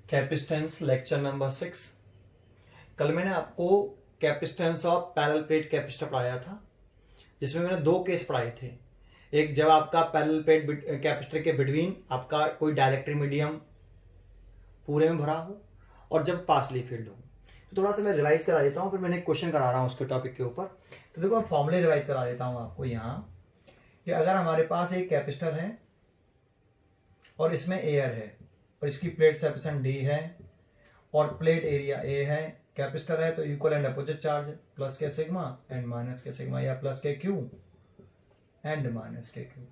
Capacitance lecture number 6। कल मैंने आपको capacitance of parallel plate capacitor पढ़ाया था, जिसमें मैंने दो केस पढ़ाए थे। एक जब आपका पैरेलल प्लेट कैपेसिटर के बिटवीन आपका कोई डाइलेक्ट्रिक मीडियम पूरे में भरा हो, और जब पासली फील्ड हो। तो थोड़ा सा मैं रिवाइज करा देता हूँ, फिर मैंने एक क्वेश्चन करा रहा हूँ उसके टॉपिक के ऊपर। तो देखो, मैं फॉर्मूले रिवाइज करा देता हूँ आपको यहाँ कि अगर हमारे पास एक कैपेसिटर है और इसमें एयर है और इसकी प्लेट सेपरेशन डी है और प्लेट एरिया ए है, कैपेसिटर है तो equal and opposite charge, plus के सिग्मा एंड माइनस के सिग्मा, या प्लस के क्यू एंड माइनस के क्यू।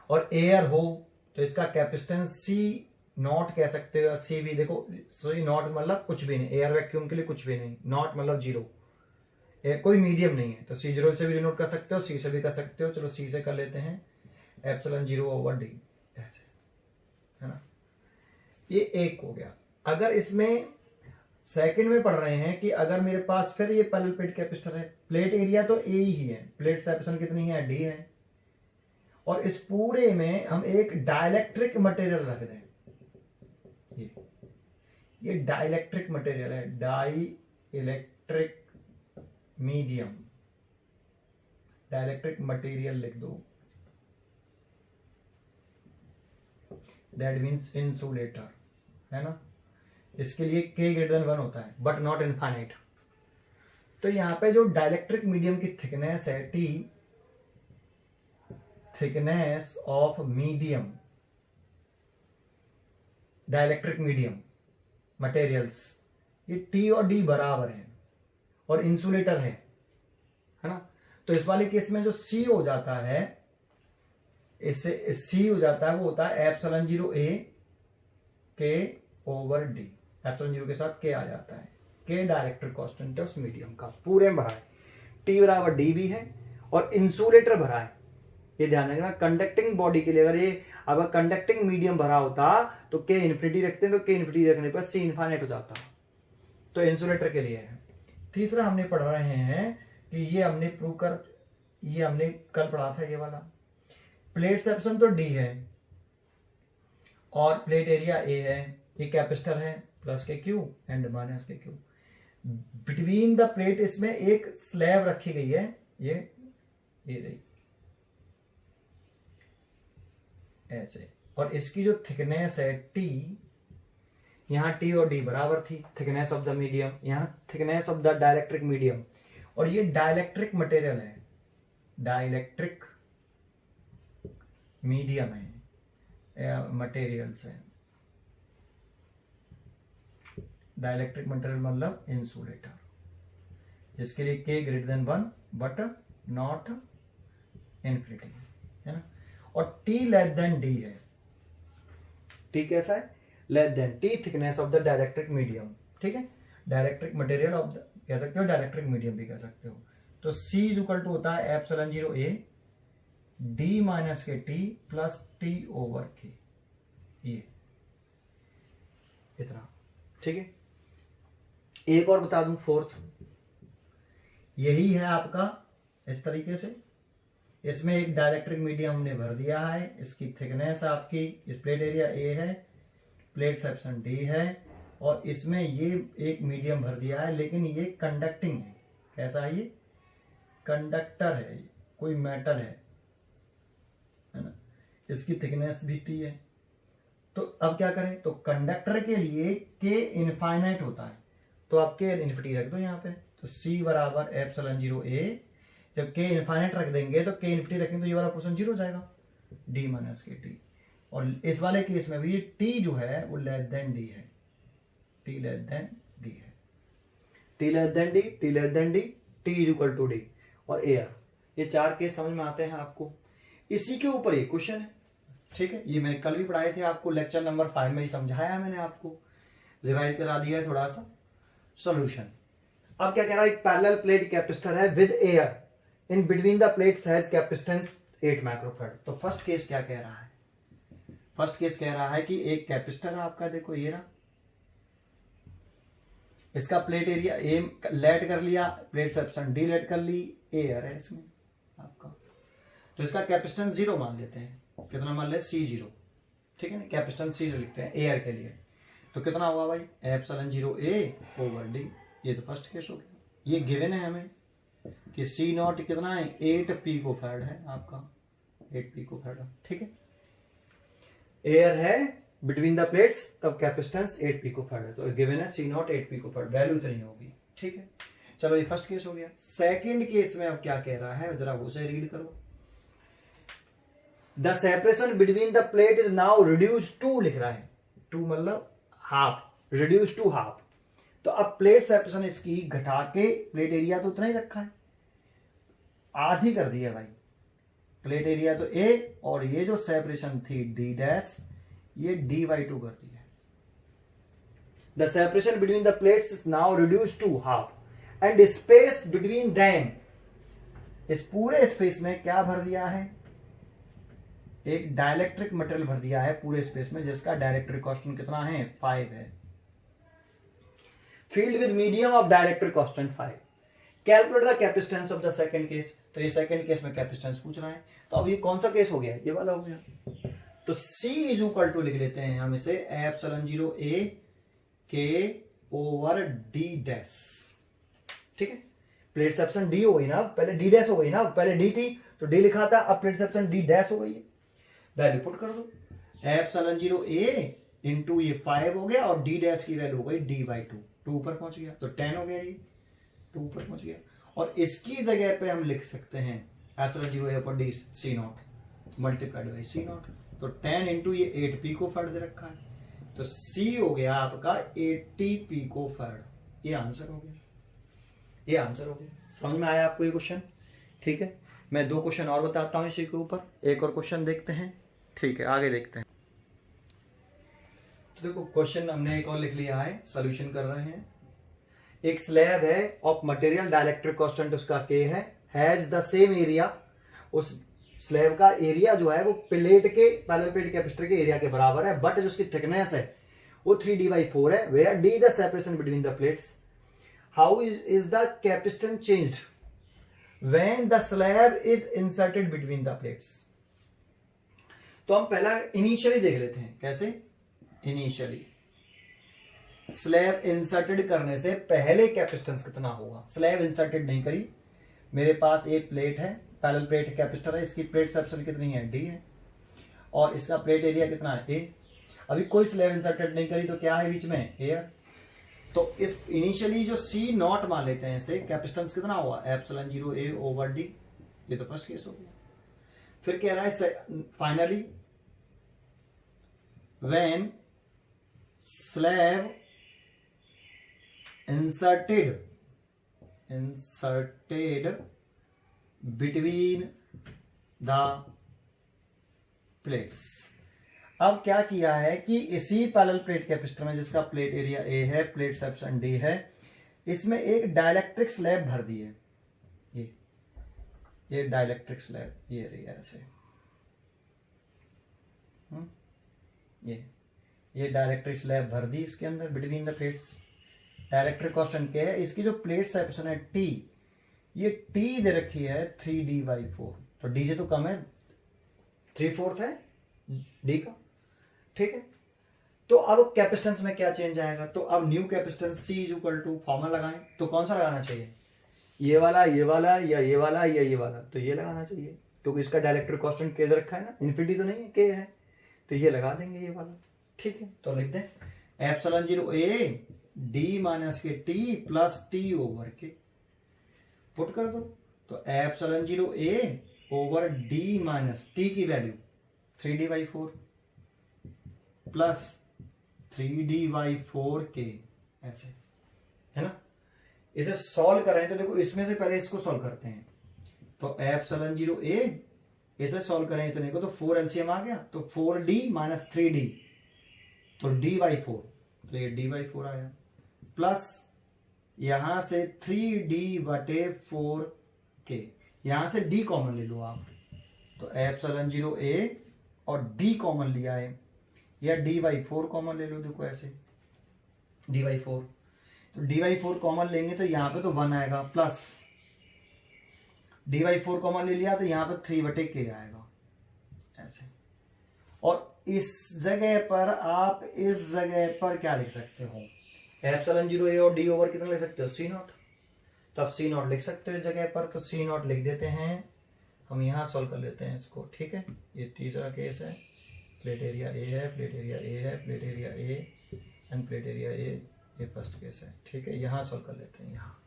और एयर हो तो इसका कैपेसिटेंस सी नॉट कह सकते हो, या सी भी। देखो, सी नॉट मतलब कुछ भी नहीं, एयर वैक्यूम के लिए कुछ भी नहीं, नॉट मतलब जीरो, कोई मीडियम नहीं है। तो सी जीरो से भी डिनोट कर सकते हो, सी से भी कर सकते हो। चलो सी से कर लेते हैं, एप्सिलॉन जीरो ओवर डी, ऐसे है ना। ये एक हो गया। अगर इसमें सेकंड में पढ़ रहे हैं कि अगर मेरे पास फिर ये पैरेलल प्लेट कैपेसिटर है, प्लेट एरिया तो ए ही है, प्लेट सेपरेशन कितनी है, डी है, और इस पूरे में हम एक डाइलेक्ट्रिक मटेरियल रख दें। ये डाइलेक्ट्रिक मटेरियल है, dielectric medium, dielectric material लिख दो, दैट मीन्स इंसुलेटर, है ना। इसके लिए K ग्रेटर देन 1 होता है, बट नॉट इनफाइनाइट। तो यहां पे जो डाइलेक्ट्रिक मीडियम की थिकनेस है T, thickness of medium, dielectric medium materials, ये T और D बराबर है, और इंसुलेटर है ना। तो इस वाले केस में जो C हो जाता है, इससे C हो जाता है, वो होता है epsilon zero A K over D। Epsilon zero के साथ K आ जाता है, K डाइलेक्ट्रिक कांस्टेंट है उस मीडियम का, पूरे में भरा है। T बराबर D भी है और इंसुलेटर भरा है। ये ध्यान रखना, कंडक्टिंग बॉडी के लिए अगर कंडक्टिंग मीडियम भरा होता तो K इन्फिनिटी रखते हैं, तो K इन्फिनिटी रखने पर C इनफाइनाइट हो जाता। तो इंसुलेटर के लिए है। तीसरा हमने पढ़ रहे हैं कि ये हमने प्रूव कर, ये हमने कल पढ़ा था, ये वाला प्लेट सेपरेशन तो D है और प्लेट एरिया A है, ये कैपेसिटर है, प्लस के Q एंड माइनस के Q। बिटवीन द प्लेट इसमें एक स्लैब रखी गई है, ये रही ऐसे, और इसकी जो थिकनेस है T, यहां T और D बराबर थी, थिकनेस ऑफ द मीडियम, यहां thickness of the dielectric medium. और ये डाइलेक्ट्रिक मटेरियल है, डाइलेक्ट्रिक मीडियम है, मटेरियल्स है। डाइलेक्ट्रिक मटेरियल मतलब इंसुलेटर, जिसके लिए K greater than 1 but not infinity, है ना। और T लेस देन D है। T कैसा है, less than T thickness of the dielectric medium, ठीक है। डाइलेक्ट्रिक मटेरियल ऑफ द कह सकते हो, डाइलेक्ट्रिक मीडियम भी कह सकते हो। तो C इज इक्वल टू होता है epsilon zero A D minus के T plus T over K, ये इतना, ठीक है। एक और बता दूं, फोर्थ यही है आपका, इस तरीके से इसमें एक डाइलेक्ट्रिक मीडियम हमने भर दिया है, इसकी थिकनेस आपकी, इस प्लेट एरिया A है, प्लेट सेक्शन D है, और इसमें ये एक मीडियम भर दिया है, लेकिन ये कंडक्टिंग है। कैसा है ये, कंडक्टर है, कोई मेटल है ना। इसकी थिकनेस भी T है। तो अब क्या करें, तो कंडक्टर के लिए K इनफाइनाइट होता है, तो आप K इन्फिनिटी रख दो यहाँ पे। तो C बराबर एप्सिलॉन जीरो A, जब K इनफाइनाइट रख देंगे तो K इन्फिनिटी रखेंगे तो ये वाला पोर्शन जीरो हो जाएगा, D माइनस के T। और इस वाले केस में भी T जो है वो लेस देन D है, T लेस देन D है, T less than D, T less than D, T is equal to D और एयर। ये चार केस समझ में आते हैं आपको। इसी के ऊपर ये क्वेश्चन है, ठीक है। ये मैंने कल भी पढ़ाए थे आपको, लेक्चर नंबर 5 में ही समझाया मैंने आपको, रिवाइज करा दिया है थोड़ा सा। सॉल्यूशन, अब क्या कह रहा है, एक पैरेलल प्लेट कैपेसिटर है with air, in between the plates has capacitance 8 microfarad. तो फर्स्ट केस क्या कह रहा है, फर्स्ट केस कह रहा है कि एक कैपेसिटर है आपका, देखो ये रहा, इसका प्लेट एरिया A लेट कर लिया, प्लेट सेक्शन D लेट कर ली, एयर है इसमें आपका, तो इसका कैपेसिटेंस 0 मान लेते हैं। कितना मान ले, C0, ठीक है ना। कैपेसिटेंस C0 लिखते हैं एयर के लिए। तो कितना हुआ भाई, एप्सिलॉन 0a/d। ये तो फर्स्ट केस हो गया। ये गिवन है हमें कि सी नॉट कितना है, 8 पिकोफैराड है आपका, 8 पिकोफैराड। ठीक है, एयर है बिटवीन द प्लेट्स, तब कैपेसिटेंस 8 पिकोफैराड है, तो गिवन है सी नॉट 8 पिकोफैराड, वैल्यू इतनी होगी। ठीक है, चलो ये फर्स्ट केस हो गया। सेकंड केस में अब क्या कह रहा है, जरा उसे रीड करो। The separation between the plate is now reduce to, लिख रहा है, टू मतलब हाफ, रिड्यूस टू हाफ। तो अब प्लेट सेपरेशन इसकी घटा के, प्लेट एरिया तो उतना ही रखा है, आधी कर दिया भाई, प्लेट एरिया तो ए, और ये जो सेपरेशन थी डी डैश, ये d/2 कर दिया। The separation between the plates is now reduce to half and space between them, इस पूरे स्पेस में क्या भर दिया है, एक डाइलेक्ट्रिक मटेरियल भर दिया है पूरे स्पेस में, जिसका डाइलेक्ट्रिक कांस्टेंट कितना है, 5 है। Field with medium of dielectric constant 5। Calculate the capacitance of the second case. तो ये सेकंड केस में कैपेसिटेंस पूछ रहा है, तो अब ये कौन सा केस हो गया, ये वाला हो गया। तो C इज इक्वल टू लिख लेते हैं हम इसे, एप्सिलॉन 0a k/d डैश। ठीक है, प्लेट सेक्शन D हो गई ना, पहले D डैश हो गई ना, पहले D थी तो D लिखा था, अब प्लेट सेक्शन D डैश हो गई है। वैल्यू पुट कर दो, एप्सिलॉन 0a इंटू ये 5 हो गया, और D डैश की वैल्यू हो गई d/2, 2 ऊपर पहुंच गया, तो 10 हो गया, ये 2 ऊपर पहुंच गया। और इसकी जगह पे हम लिख सकते हैं epsilon 0a/d C not multiplied by C not, तो 10 इंटू ये 8 पिकोफैराड दे रखा है, तो C हो गया आपका 80 पिकोफैराड। ये आंसर हो गया, ये आंसर हो गया। समझ में आया आपको ये क्वेश्चन? ठीक है, मैं 2 क्वेश्चन और बताता हूं इसी के ऊपर, एक और क्वेश्चन देखते हैं। ठीक है, आगे देखते हैं। तो देखो क्वेश्चन हमने एक और लिख लिया है, सॉल्यूशन कर रहे हैं। एक स्लैब है ऑफ मटेरियल, डाइलेक्ट्रिक कांस्टेंट उसका K है, हैज द सेम एरिया। उस स्लैब का एरिया जो है वो प्लेट के, पैरेलल प्लेट कैपेसिटर के एरिया के बराबर है, बट जो उसकी थिकनेस है वो 3d/4 है, where d the separation between the plates. How is the capacitance changed when the slab is inserted between the plates. तो हम पहला इनिशियली देख लेते हैं, कैसे इनिशियली स्लैब इंसर्टेड करने से पहले कैपेसिटेंस कितना होगा। स्लैब इंसर्टेड नहीं करी, मेरे पास एक प्लेट है, पैरेलल प्लेट कैपेसिटर है, इसकी प्लेट सेक्शन कितनी है, D है, और इसका प्लेट एरिया कितना है, A। अभी कोई स्लैब इंसर्टेड नहीं करी, तो क्या है बीच में, एयर। तो इस इनिशियली जो C नॉट मान लेते हैं इसे, कैपेसिटेंस कितना हुआ, एप्सिलॉन 0a/d। ये तो फर्स्ट केस हो गया। फिर कह रहा है finally when slab inserted between the plates. अब क्या किया है कि इसी पैरेलल प्लेट कैपेसिटर में, जिसका प्लेट एरिया A है, प्लेट सेक्शन D है, इसमें एक डाइलेक्ट्रिक स्लैब भर दी है। ये डाइलेक्ट्रिक स्लैब, ये रही ऐसे, ये डाइलेक्ट्रिक स्लैब भर दी इसके अंदर between the plates. Dielectric constant क्या है, इसकी जो प्लेट सेपरेशन है T, ये T दे रखी है 3d/4, तो D से तो कम है, 3/4 है D का। ठीक है, तो अब कैपेसिटेंस में क्या चेंज आएगा, तो अब new capacitance C is equal to, formula लगाएं, तो कौन सा लगाना चाहिए, ये वाला, ये वाला, या ये वाला, या ये वाला, तो ये लगाना चाहिए, क्योंकि इसका डाइलेक्ट्रिक कांस्टेंट K दे रखा है ना, इन्फिनिटी तो नहीं है, K है, तो ये लगा देंगे ये वाला। ठीक है, तो लिखते हैं epsilon 0a/d - T plus T/K, put कर दो, तो एप्सिलॉन 0a/d - T की वैल्यू 3d/4 प्लस 3d/4K, ऐसे है ना। इसे सॉल्व कर रहे हैं, तो देखो इसमें से पहले इसको सॉल्व करते हैं, तो एप्सिलॉन 0a इसे सॉल्व करें इतने को, तो 4 LCM आ गया, तो 4d - 3d, तो d/4, तो ये d/4 आया, प्लस यहां से 3d/4K, यहां से d कॉमन ले लो आप, तो एप्सिलॉन 0a और d कॉमन लिया है, या d/4 कॉमन ले लो, देखो ऐसे d/4, तो d/4 कॉमन लेंगे तो यहां पे तो 1 आएगा, प्लस d/4 कॉमन ले लिया तो यहां पे 3/K आएगा ऐसे, और इस जगह पर आप इस जगह पर क्या लिख सकते हो, एप्सिलॉन 0 ए और डी ओवर कितना लिख सकते हो, सी नॉट। तो आप सी नॉट लिख सकते हो इस जगह पर, तो सी नॉट लिख देते हैं, हम यहाँ सॉल्व कर लेते हैं इसको, ठीक है। ये तीसरा केस है, प्लेट एरिया ए है, प्लेट एरिया ए है, plate area A end plate area A, ये फर्स्ट केस है, ठीक है। यहाँ सॉल्व कर लेते हैं यहाँ,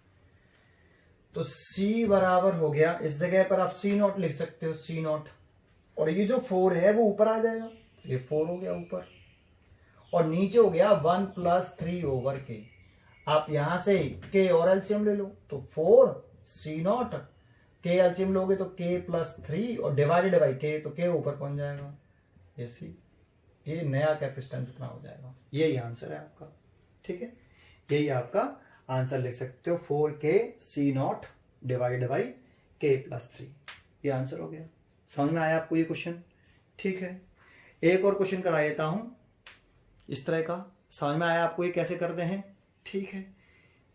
तो C बराबर हो गया, इस जगह पर आप सी नॉट लिख सकते हो, सी नॉट, और ये जो 4 है वो ऊपर आ जाएगा, ये 4 हो गया ऊपर, और नीचे हो गया 1 + 3 ओवर के। आप यहां से k और एलसीएम ले लो, तो 4 सी नॉट, k एलसीएम लोगे तो k + 3 और डिवाइडेड बाई k, तो k ऊपर पहुंच जाएगा, ये सी, ये नया कैपेसिटेंस इतना हो जाएगा। यही आंसर है आपका, ठीक है। यही आपका आंसर लिख सकते हो, 4k C naught divided by k + 3, ये आंसर हो गया। समझ में आया आपको ये क्वेश्चन, ठीक है। एक और क्वेश्चन करा देता हूं इस तरह का, समझ में आया आपको ये कैसे करते हैं, ठीक है।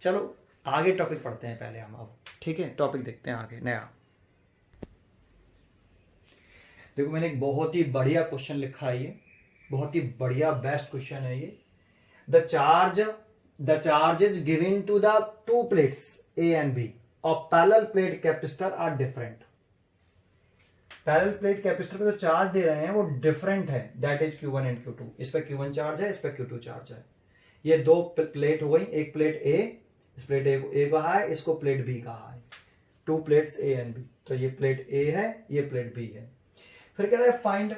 चलो आगे टॉपिक पढ़ते हैं पहले हम अब, ठीक है। टॉपिक देखते हैं आगे नया। देखो मैंने एक बहुत ही बढ़िया क्वेश्चन लिखा है, ये बहुत ही बढ़िया बेस्ट क्वेश्चन है ये। The charge is given to the two plates A and B of parallel plate capacitor are different. Parallel plate capacitor पे जो चार्ज दे रहे हैं वो डिफरेंट है, that is Q1 and Q2। इस पे Q1 चार्ज है, इस पे Q2 चार्ज है। ये दो प्लेट हो गई, एक प्लेट ए, इस प्लेट ए कहा है, इसको प्लेट बी कहा है, two plates A and B. तो ये प्लेट ए है, ये प्लेट बी है। फिर कह रहा है find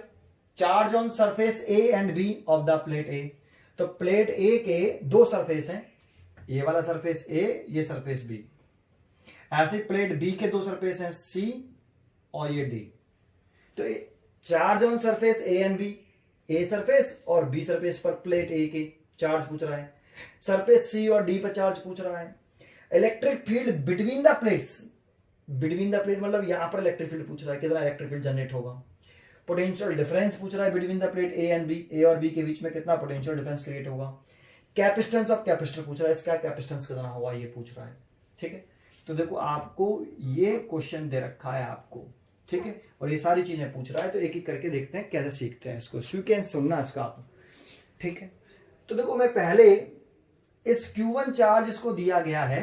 charge on surface A and B of the plate A. तो प्लेट ए के दो सरफेस हैं, ये वाला सरफेस ए, ये सरफेस बी। ऐसे प्लेट बी के दो सरफेस हैं, सी और ये डी। तो charge on surface A and B, A surface और बी सरफेस पर प्लेट ए के चार्ज पूछ रहा है, सरफेस सी और डी पर चार्ज पूछ रहा है। Electric field between the plates, between the plate मतलब यहां पर इलेक्ट्रिक फील्ड पूछ रहा है, कितना इलेक्ट्रिक फील्ड जनरेट होगा। पोटेंशियल डिफरेंस पूछ रहा है between the plate A and B, A और बी के बीच में कितना पोटेंशियल डिफरेंस क्रिएट होगा। कैपेसिटेंस ऑफ कैपेसिटर पूछ रहा है, इसका कैपेसिटेंस कितना होगा ये पूछ रहा है, ठीक है। तो देखो आपको ये क्वेश्चन दे रखा है आपको, ठीक है, और ये सारी चीजें पूछ रहा है। तो एक एक करके देखते हैं कैसे सीखते हैं इसको, सीक्वेंस सुनना इसका आप, ठीक है। तो देखो मैं पहले इस Q1 चार्ज इसको दिया गया है,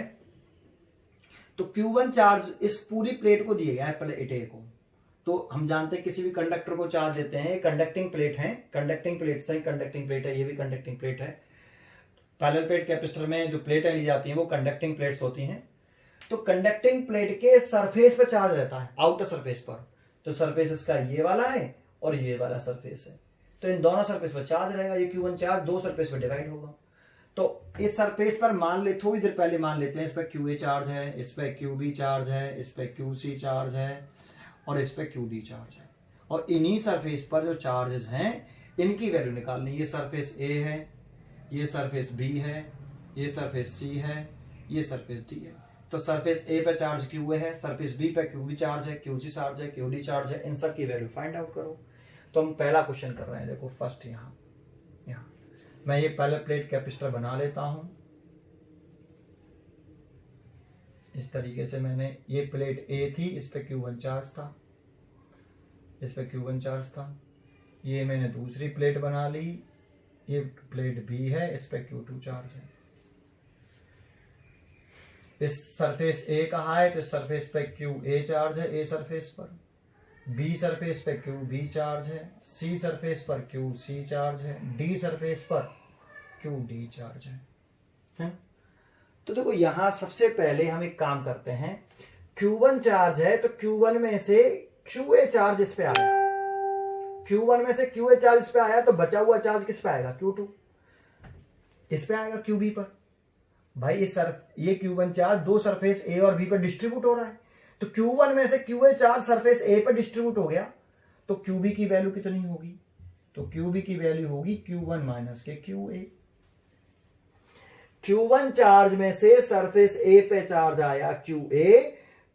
तो Q1 चार्ज इस पूरी प्लेट को दिया गया है प्लेट ए को। तो हम जानते हैं किसी भी कंडक्टर को चार्ज देते हैं, कंडक्टिंग प्लेट है, कंडक्टिंग प्लेट से कंडक्टिंग प्लेट है, ये भी कंडक्टिंग प्लेट है। पैरेलल प्लेट कैपेसिटर में जो प्लेटें ली जाती हैं वो कंडक्टिंग प्लेट्स होती हैं। तो कंडक्टिंग प्लेट के सरफेस पर चार्ज रहता है, आउटर सरफेस पर। तो सरफेस इसका ये वाला है और ये वाला सरफेस है, तो इन दोनों सरफेस पर चार्ज रहेगा। ये Q1 चार्ज दो सरफेस पर डिवाइड होगा। तो इस सरफेस पर मान ले, थोड़ी देर पहले मान लेते हैं, इस पर QA चार्ज है, इस पर QB चार्ज है, इस पर QC चार्ज है और इस पर QD चार्ज है। और इन्हीं सरफेस पर जो चार्जेस हैं इनकी वैल्यू निकालनी। ये सरफेस A है, ये सरफेस B है, ये सरफेस C है, ये सरफेस D है। तो सरफेस A पे चार्ज QA है, सरफेस B पे QB चार्ज है, QC चार्ज है, QD चार्ज है। इन सब की वैल्यू फाइंड आउट करो। तो हम पहला क्वेश्चन कर रहे हैं, देखो फर्स्ट यहाँ मैं ये पहले प्लेट कैपेसिटर बना लेता हूं इस तरीके से। मैंने ये प्लेट A थी, इस पे Q1 चार्ज था, इस पे Q1 चार्ज था। ये मैंने दूसरी प्लेट बना ली, ये प्लेट B है, इस पे Q2 चार्ज है। इस सरफेस A कहा है, तो इस सरफेस पे QA चार्ज है, A सरफेस पर। B सरफेस पे QB चार्ज है, C सरफेस पर QC चार्ज है, D सरफेस पर QD चार्ज है। तो देखो यहां सबसे पहले हम एक काम करते हैं, Q1 चार्ज है तो Q1 में से QA चार्ज इस पे आया, Q1 में से QA चार्ज इस पे आया, तो बचा हुआ चार्ज किस पे आएगा, Q2 इस पे आएगा, QB पर। भाई ये Q1 चार्ज दो सरफेस A और B पर डिस्ट्रीब्यूट हो रहा है, तो Q1 में से QA चार्ज सरफेस A पर डिस्ट्रीब्यूट हो गया, तो QB की वैल्यू कितनी होगी, तो QB की वैल्यू होगी Q1 माइनस के QA। Q1 चार्ज में से सरफेस A पे चार्ज आया QA,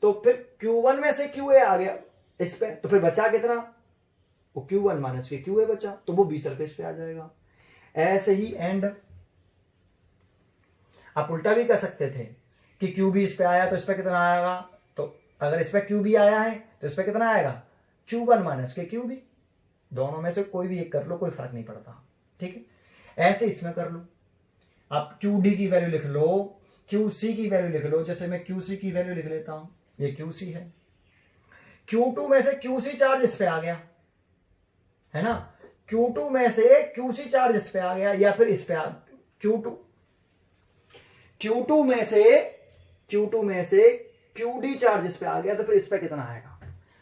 तो फिर Q1 में से QA आ गया इस पे, तो फिर बचा कितना, वो Q1 माइनस के QA बचा, तो वो B सरफेस पे आ जाएगा। ऐसे ही एंड आप उल्टा भी कर सकते थे कि QB इस पे आया तो इस पे कितना आएगा, तो अगर इस पे QB आया है तो इस पे कितना आएगा, Q1 माइनस के QB। दोनों में से कोई भी एक कर लो, कोई फर्क नहीं पड़ता। ठीक है, ऐसे इसमें कर लो। आप QD की वैल्यू लिख लो, QC की वैल्यू लिख लो। जैसे मैं QC की वैल्यू लिख लेता हूं, ये QC है। Q2 में से QC चार्ज इस पे आ गया, है ना। Q2 में से QC चार्ज इस पे आ गया, या फिर इस पे आ Q2 में से QD चार्ज इस पे आ गया, तो फिर इस पे कितना आएगा?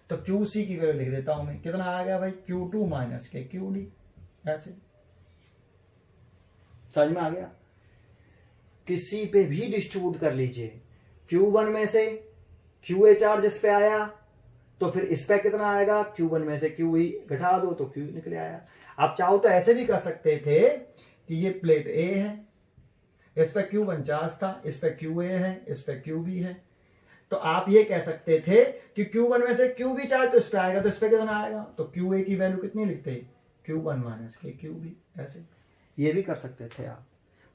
तो QC की वैल्यू लिख देता हूं मैं, कितना आ गया भाई? Q2 माइनस के QD। ऐसे समझ में आ गया? किसी पे भी डिस्ट्रीब्यूट कर लीजिए। Q1 में से QA चार्ज इस पे आया, तो फिर इस पे कितना आएगा? Q1 में से QE घटा दो तो Q निकले आया। आप चाहो तो ऐसे भी कर सकते थे कि ये प्लेट A है, इस पे Q1 चार्ज था, इस पे QA है, इस पे QB है। तो आप ये कह सकते थे कि Q1 में से QB चार्ज तो इस पे आएगा, तो इस पे कितना आएगा? तो QA की वैल्यू कितनी लिखते हैं? Q1 माइनस के QB। ऐसे ये भी कर सकते थे आप,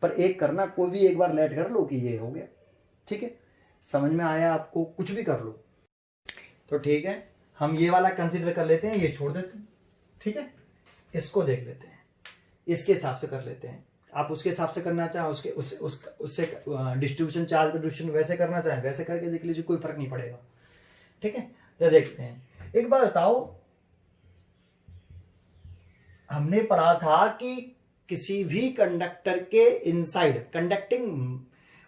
पर एक करना, कोई भी एक बार लेट कर लो कि ये हो गया। ठीक है, समझ में आया आपको? कुछ भी कर लो। तो ठीक है, हम ये वाला कंसीडर कर लेते हैं, ये छोड़ देते हैं। ठीक है, इसको देख लेते हैं, इसके हिसाब से कर लेते हैं। आप उसके हिसाब से करना चाहें, उससे डिस्ट्रीब्यूशन चार्ज डिस्ट्रीब्यूशन वैसे करना चाहें वैसे करके देख लीजिए, कोई फर्क नहीं पड़ेगा। ठीक है, तो देखते हैं। एक बार बताओ, हमने पढ़ा था कि किसी भी कंडक्टर के इनसाइड, कंडक्टिंग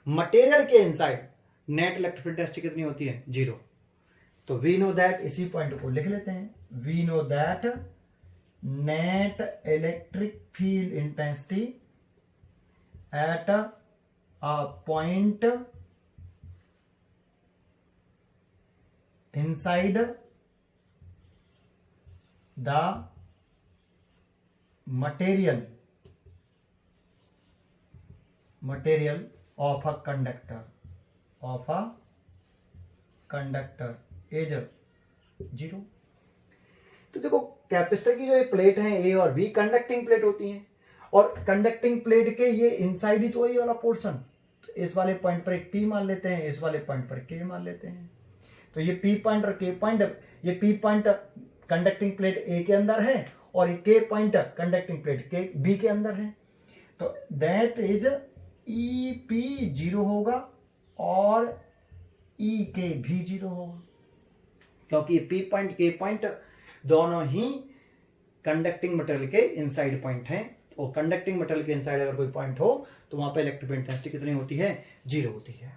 मटेरियल के inside net electric field density कितनी होती है? 0। तो वी नो दैट, इसी पॉइंट को लिख लेते हैं। We know that net electric field intensity at a point inside the material of a conductor is 0। तो देखो, कैपेसिटर की जो ये प्लेट है A और B, कंडक्टिंग प्लेट होती हैं, और कंडक्टिंग प्लेट के ये इनसाइड ही तो ये वाला पोर्शन, तो इस वाले पॉइंट पर एक P मान लेते हैं, इस वाले पॉइंट पर K मान लेते हैं। तो ये P पॉइंट और K पॉइंट, ये P point conducting plate A के अंदर है, और ये K पॉइंट कंडक्टिंग प्लेट के B के अंदर है। तो दैट इज EP 0 होगा और EK भी 0 होगा, क्योंकि P पॉइंट K पॉइंट दोनों ही कंडक्टिंग मटेरियल के इनसाइड पॉइंट हैं। और कंडक्टिंग मटेरियल के इनसाइड अगर कोई पॉइंट हो तो वहां पे इलेक्ट्रिक फील्ड इंटेंसिटी कितनी होती है? 0 होती है।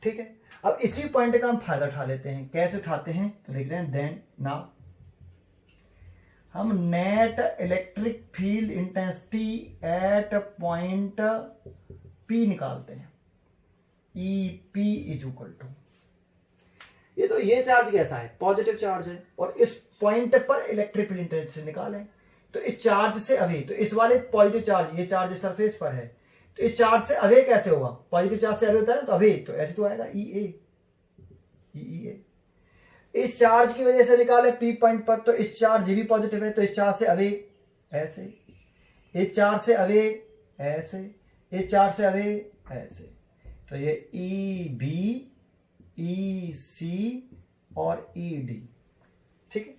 ठीक है, अब इसी पॉइंट का हम फायदा उठा लेते हैं। कैसे उठाते हैं? तो देख रहे हैं, देन नाउ हम net electric field intensity at point P निकालते हैं। EP इज इक्वल टू, ये तो ये चार्ज कैसा है? पॉजिटिव चार्ज है, और इस पॉइंट पर इलेक्ट्रिक फील्ड इंटेंसिटी निकालें तो इस चार्ज से अवे, तो इस वाले पॉजिटिव चार्ज, ये चार्ज सरफेस पर है, तो इस चार्ज से अवे कैसे होगा? पॉजिटिव चार्ज से अवे होता है ना, तो अवे तो ऐसे तो आएगा EA। इस चार्ज की वजह से निकाले P पॉइंट पर, तो इस चार्ज भी पॉजिटिव है, तो इस चार्ज से अवे ऐसे, इस चार्ज से अवे ऐसे, इस चार्ज से अवे ऐसे। तो ये EB, EC और ED। ठीक है,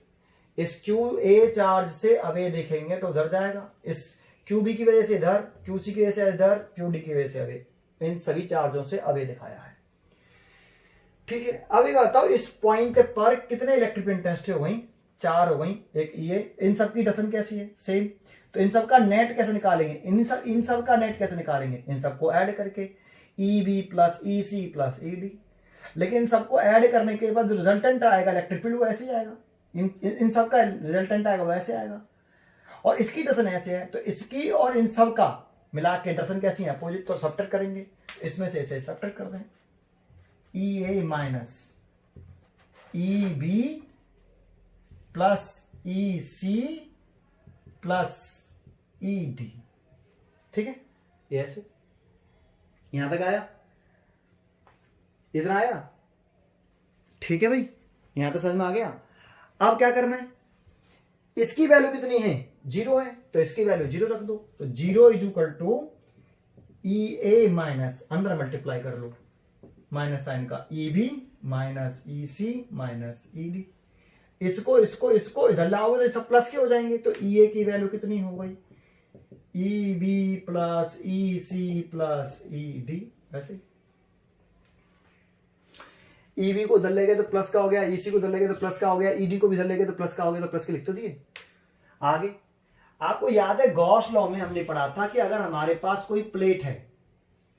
इस QA चार्ज से अवे देखेंगे तो उधर जाएगा, इस QB की वजह से इधर, QC की वजह से इधर, QD की वजह से अवे। इन सभी चार्जों से अवे दिखाया है। ठीक है, अब ये बताओ, इस पॉइंट पर कितने इलेक्ट्रिक फील्ड इंटेंसिटी हो गई? 4 हो गई। एक ये, इन सब की डसन कैसी है? सेम। तो इन सब का नेट कैसे निकालेंगे? इन सब का नेट कैसे निकालेंगे? इन सबको ऐड करके, EB plus EC plus ED। लेकिन इन सबको ऐड करने के बाद जो रिजल्टेंट आएगा इलेक्ट्रिक फील्ड, वो ऐसे ही आएगा। इन सब का रिजल्टेंट आएगा वो ऐसे आएगा, और इसकी डसन ऐसे है। तो इसकी और इन सब का मिला के डसन कैसी है? अपोजिट। तो सब्ट्रैक्ट करेंगे, इसमें से इसे सब्ट्रैक्ट कर दें। EA minus EB plus EC plus ED। ठीक है, ये ऐसे यहां तक आया, इतना आया। ठीक है भाई, यहां तक समझ में आ गया। अब क्या करना है? इसकी वैल्यू कितनी है? 0 है, तो इसकी वैल्यू 0 रख दो। तो 0 is equal to EA minus, अंदर मल्टीप्लाई कर लो माइनस साइन का, EB minus EC minus ED। इसको इसको इसको इधर लाओगे तो सब प्लस के हो जाएंगे। तो ई ए की वैल्यू कितनी हो गई, ई B plus E C plus E D. ऐसे ईबी को उधर ले गए तो प्लस का हो गया, ईसी को उधर ले गए तो प्लस का हो गया, ईडी को भी इधर ले गए तो प्लस का हो गया, तो प्लस के लिख तो दिए। आगे आपको याद है गॉस लॉ में हमने पढ़ा था कि अगर हमारे पास कोई प्लेट है,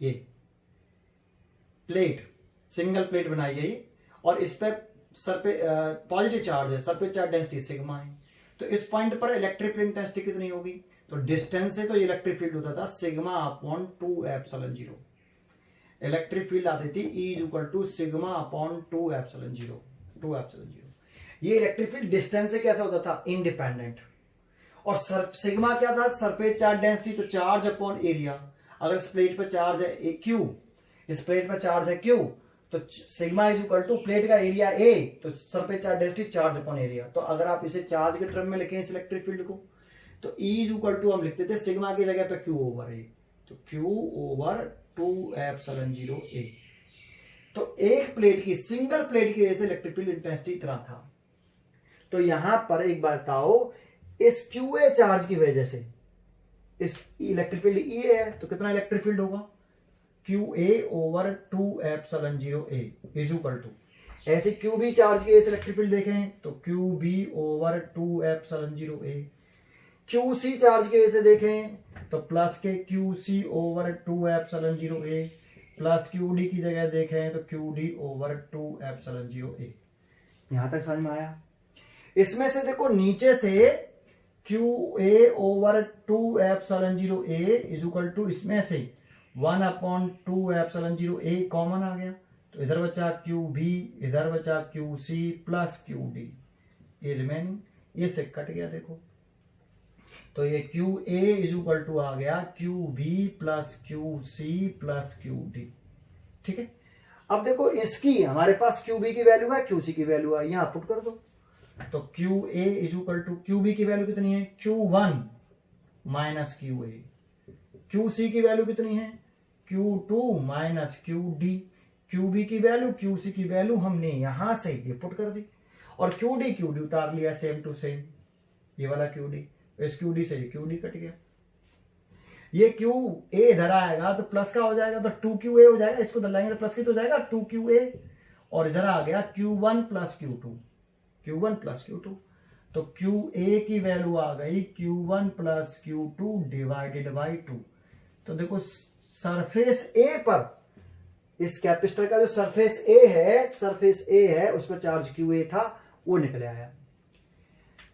ये प्लेट सिंगल प्लेट बनाई गई और इस पे सर पे पॉजिटिव चार्ज है, सर पे चार्ज डेंसिटी सिग्मा है, तो इस पॉइंट पर इलेक्ट्रिक फील्ड इंटेंसिटी कितनी होगी, तो डिस्टेंस से तो इलेक्ट्रिक फील्ड होता था sigma upon 2 epsilon 0। Electric field आती थी E is equal to sigma upon 2 epsilon 0। ये इलेक्ट्रिक फील्ड डिस्टेंस से कैसा होता था, इंडिपेंडेंट। और सिग्मा क्या था, सरफेस चार्ज डेंसिटी, तो चार्ज अपॉन एरिया। अगर इस प्लेट पर चार्ज है Q, इस प्लेट पर चार्ज है Q, तो sigma is equal to plate का एरिया A, तो surface charge density charge upon area. तो अगर आप इसे चार्ज के टर्म में लिखें इस इलेक्ट्रिक फील्ड को, तो E इज इक्वल टू हम लिखते थे सिग्मा की जगह पे Q ओवर A, तो Q ओवर 2 एप्सिलॉन 0 A। तो एक प्लेट की, सिंगल प्लेट की वजह से इलेक्ट्रिक फील्ड इंटेंसिटी इतना था। तो यहां पर एक बात बताओ, इस QA चार्ज की वजह से इस इलेक्ट्रिक फील्ड E है, तो कितना इलेक्ट्रिक फील्ड होगा, QA over 2 epsilon 0 A is equal to, ऐसे QB चार्ज की वजह से इलेक्ट्रिक फील्ड देखें तो QB over 2 epsilon 0 A। QC charge की वजह से देखें तो प्लस के QC over 2 epsilon 0 A, plus QD की जगह देखें तो QD ओवर 2 एप्सिलॉन 0 A। यहां तक समझ में आया। इसमें से देखो नीचे से QA over 2 epsilon 0 A is equal to, इसमें से 1 अपॉन 2 एप्सिलॉन 0 A कॉमन आ गया, तो इधर बचा QB, इधर बचा QC प्लस QD, ये रिमेनिंग, ये से कट गया देखो, तो ये QA इज इक्वल टू आ गया QB plus QC plus QD। ठीक है, अब देखो इसकी हमारे पास QB की वैल्यू है, QC की वैल्यू है, यहां पुट कर दो, तो QA is equal to, QB की वैल्यू कितनी है, Q1 माइनस QA, QC की वैल्यू कितनी है, Q2 माइनस QD, QB की वैल्यू, QC की वैल्यू हमने यहां से ये पुट कर दी, और QD उतार लिया सेम टू सेम, ये वाला QD, इस QD से ये QD कट गया, ये QA इधर आएगा तो प्लस का हो जाएगा, तो 2QA हो जाएगा, इसको दलाएंगे तो प्लस की तो जाएगा 2QA, और इधर आ गया Q1 प्लस Q2, तो QA की वैल्यू आ गई Q1 plus Q2 divided by 2। तो देखो सरफेस A पर, इस कैपेसिटर का जो सरफेस A है उस पर चार्ज QA था, वो निकले आया।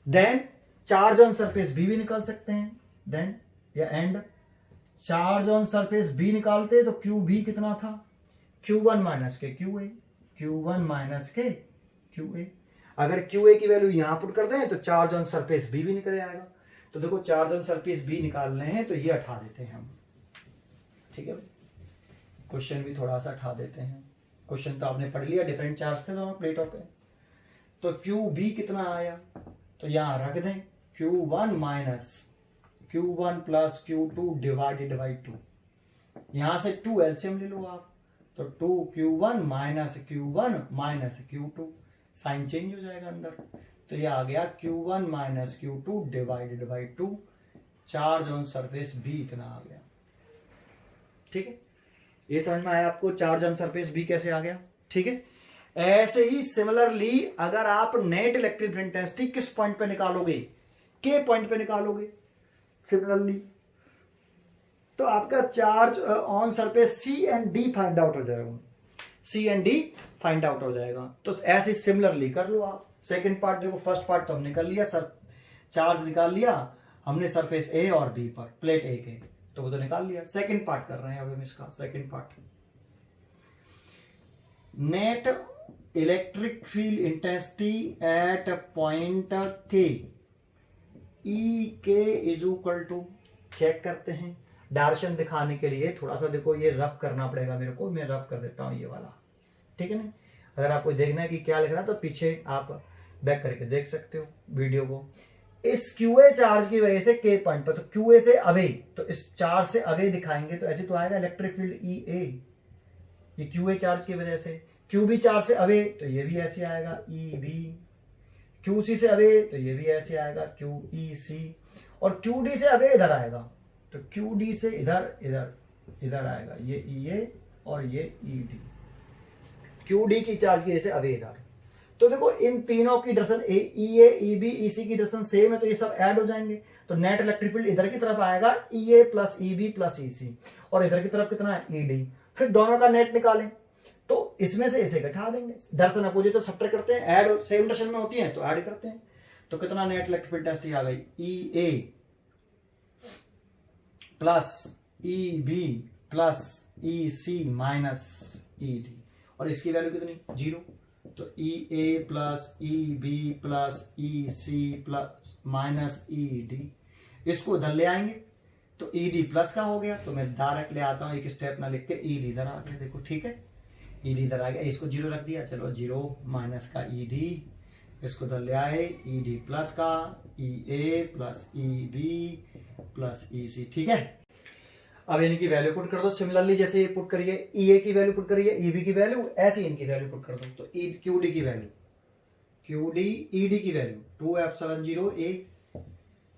Then charge on surface B भी निकाल सकते हैं, देन या and charge on surface B निकालते तो QB कितना था, Q1 माइनस के QA। अगर QA की वैल्यू यहां पुट कर दें तो चार्ज ऑन सरफेस B भी निकल आएगा। तो देखो चार्ज ऑन सरफेस B निकालने हैं तो ये हटा देते हैं हम, ठीक है, क्वेश्चन भी थोड़ा सा हटा देते हैं। क्वेश्चन तो आपने पढ़ लिया, डिफरेंट चार्ज थे दोनों प्लेटों पे। तो QB कितना आया, तो यहां रख दें Q1 minus Q1 plus Q2 divided by 2, यहां से 2 एलसीएम ले लो आप, तो 2Q1 minus Q2, sign change हो जाएगा अंदर, तो ये आ गया Q1 minus Q2 divided by 2, charge on surface B इतना आ गया। ठीक है, ये समझ में आया आपको चार्ज ऑन सरफेस B कैसे आ गया। ठीक है, ऐसे ही सिमिलरली अगर आप नेट इलेक्ट्रिक फील्ड इंटेंसिटी किस पॉइंट पे निकालोगे, के पॉइंट पे निकालोगे सिमिलरली, तो आपका charge on surface C and D find out हो जाएगा, तो ऐसे सिमिलरली कर लो आप। सेकंड पार्ट देखो, फर्स्ट पार्ट तो हमने कर लिया, सर चार्ज निकाल लिया हमने सरफेस A और B पर, प्लेट A के, तो वो तो निकाल लिया। सेकंड पार्ट कर रहे हैं अब हम इसका, second part, net electric field intensity at point K, E is equal to, check करते हैं डायरेक्शन दिखाने के लिए, थोड़ा सा देखो ये रफ करना पड़ेगा मेरे को, मैं रफ कर देता हूं ये वाला, ठीक है ना। अगर आपको देखना है कि क्या लिख रहा है तो पीछे आप बैक करके देख सकते हो वीडियो को। इस QA चार्ज की वजह से K पॉइंट पर, तो QA से अवे, तो इस चार्ज से अवे दिखाएंगे तो ऐसे तो आएगा इलेक्ट्रिक फील्ड EA, ये QA चार्ज की वजह से। QB चार्ज से अवे तो ये भी ऐसे आएगा EB, क्यू सी से अवे तो ये भी ऐसे आएगा क्यू ई सी, और क्यू डी से अवे इधर आएगा तो क्यू डी से इधर इधर इधर आएगा, ये ई ए और ये ई डी। क्यू डी की चार्ज की से अवे इधर। तो देखो इन तीनों की डायरेक्शन ई ए ई बी ई सी की डायरेक्शन सेम है, तो ये सब ऐड हो जाएंगे, तो नेट इलेक्ट्रिक फील्ड इधर की तरफ आएगा ई A plus E B plus E सी, और इधर की तरफ कितना है ई डी। फिर दोनों का नेट निकालें तो इसमें से इसे घटा देंगे, डायरेक्शन अपोजिट तो सब्ट्रैक्ट करते हैं, ऐड सेम डायरेक्शन में होती है तो ऐड करते हैं। तो कितना नेट इलेक्ट्रिक फील्ड डेंसिटी आ गई, E A plus E B plus E C minus E D, और इसकी वैल्यू कितनी 0। तो E A plus E B plus E C plus minus E D, इसको इधर ले आएंगे तो ई डी प्लस का हो गया, तो मैं डायरेक्ट ले आता हूं एक स्टेप ना लिख के, ई डी इधर आ गया, देखो ठीक है, ई डी इधर आ गया, इसको 0 रख दिया, चलो 0 माइनस का ई डी, इसको इधर ले आए ई डी प्लस का ई A plus E B plus E सी, ठीक है। अब इनकी वैल्यू पुट कर दो, सिमिलरली जैसे ये पुट करिए, ई ए की वैल्यू पुट करिए, ई बी की वैल्यू, ऐसे इनकी वैल्यू पुट कर दो, तो क्यू डी की value, Q D E D की value 2ε0 A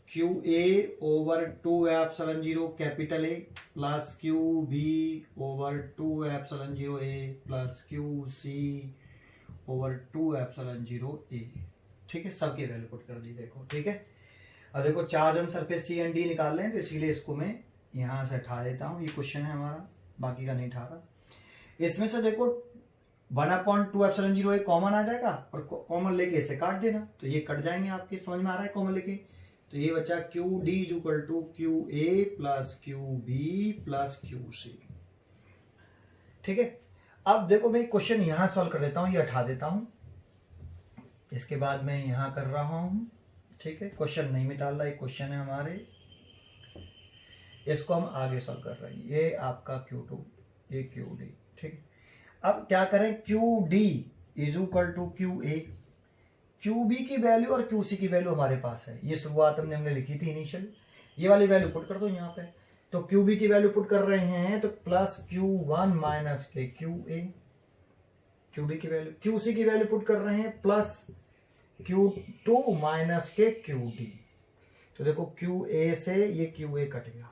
Q A over 2ε0 capital A plus Q B over 2ε0 A plus Q C over 2ε0 A, ठीक है, सबकी वैल्यू पुट कर दी, देखो ठीक है। अब देखो charge on surface C and D निकाल लें, तो इसीलिए इसको मैं यहां से हटा देता हूं, ये क्वेश्चन है हमारा, बाकी का नहीं उठा रहा। इसमें से देखो 1/2ε0 कॉमन आ जाएगा, और कॉमन लेके इसे काट देना, तो ये कट जाएंगे, आपके समझ में आ रहा है कॉमन लेके। तो ये बचा Q D is equal to Q A plus Q B plus Q C, ठीक है। अब देखो मैं क्वेश्चन यहां सॉल्व कर देता हूं, ये हटा देता हूं, इसके बाद मैं यहां कर रहा हूं, ठीक है। क्वेश्चन नहीं मिटा रहा, ये क्वेश्चन है हमारे, इसको हम आगे सॉल्व कर रहे हैं, ये आपका Q2 ये QD, ठीक है। अब क्या करें, QD is equal to QA, QB की वैल्यू और QC की वैल्यू हमारे पास है, ये शुरुआत हमने लिखी थी इनिशियल, ये वाली वैल्यू पुट कर दो यहाँ पे। तो QB की वैल्यू पुट कर रहे हैं तो प्लस Q1 माइनस के QA, QB की वैल्यू, QC की वैल्यू पुट कर रहे हैं प्लस Q2 माइनस के QD। तो देखो QA से ये QA कट गया,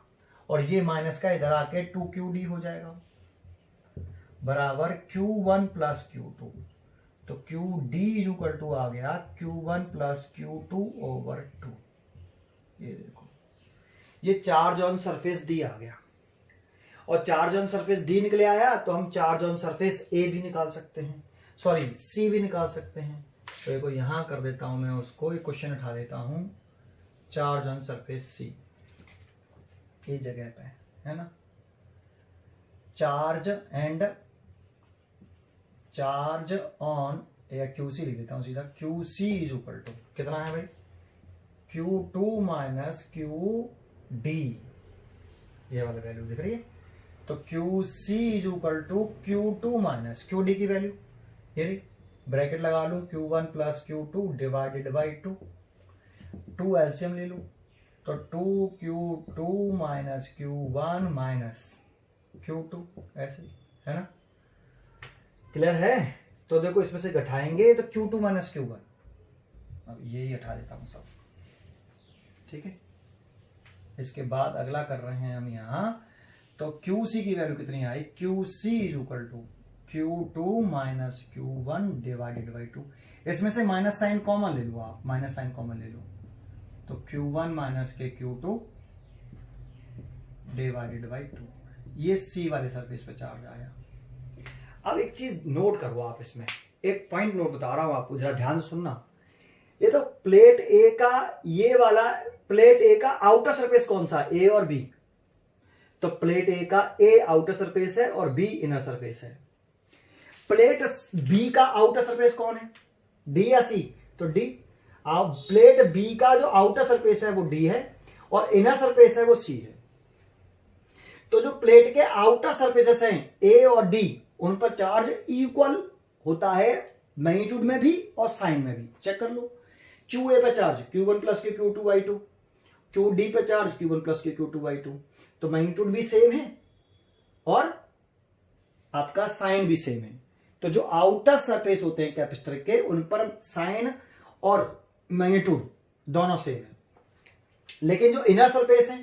और ये माइनस का इधर आके 2QD हो जाएगा, बराबर Q1 प्लस Q2। तो QD इज इक्वल टू आ गया Q1 प्लस Q2 ओवर 2। ये देखो, ये चार्ज ऑन सरफेस D आ गया, और चार्ज ऑन सरफेस D निकले आया, तो हम चार्ज ऑन सरफेस A भी निकाल सकते हैं, सॉरी C भी निकाल सकते हैं। तो देखो यहां कर देता हूं मैं उसको, ये क्वेश्चन उठा देता हूं, चार्ज ऑन सरफेस C ये जगह पे है ना, चार्ज एंड चार्ज ऑन, या QC लिख देता हूं सीधा, QC इज इक्वल टू कितना है भाई, Q2 माइनस QD, ये वाला वैल्यू दिख रही है। तो QC is equal to Q2 minus QD की वैल्यू, ये ब्रैकेट लगा लूं, Q1 plus Q2 divided by 2, 2 LCM ले लूं, तो 2Q2 minus Q1 minus Q2, ऐसे है ना, क्लियर है। तो देखो इसमें से घटाएंगे तो Q2 माइनस Q1, अब यही हटा देता हूं सब, ठीक है। इसके बाद अगला कर रहे हैं हम यहां, तो QC की वैल्यू कितनी आई, QC is equal to Q2 minus Q1 divided by 2। इसमें से माइनस साइन कॉमन ले लो, आप माइनस साइन कॉमन ले लो, तो Q1 माइनस के Q2 डिवाइडेड बाई 2, ये C वाले सरफेस पे चार्ज आया। अब एक चीज नोट करो आप, इसमें एक पॉइंट नोट बता रहा हूं आपको, जरा ध्यान से सुनना। ये तो प्लेट ए का, ये वाला प्लेट ए का आउटर सरफेस कौन सा, ए और बी। तो प्लेट ए का ए आउटर सरफेस है और बी इनर सरफेस है। प्लेट बी का आउटर सरफेस कौन है, डी या सी, तो डी। अब प्लेट बी का जो आउटर सरफेस है वो डी है, और इनर सरफेस है वो सी है। तो जो प्लेट के आउटर सरफेसेस हैं ए और डी, उन पर चार्ज इक्वल होता है, मैग्नीट्यूड में भी और साइन में भी, चेक कर लो। क्यू ए पे चार्ज Q1 प्लस के Q2 बाई 2, क्यू डी पे चार्ज Q1 प्लस के Q2 बाई 2, तो मैग्नीट्यूड भी सेम है और आपका साइन भी सेम है। तो जो आउटर सरफेस होते हैं कैपेसिटर के, उन पर साइन और मैग्नीट्यूड दोनों सेम है, लेकिन जो इनर सरफेस है,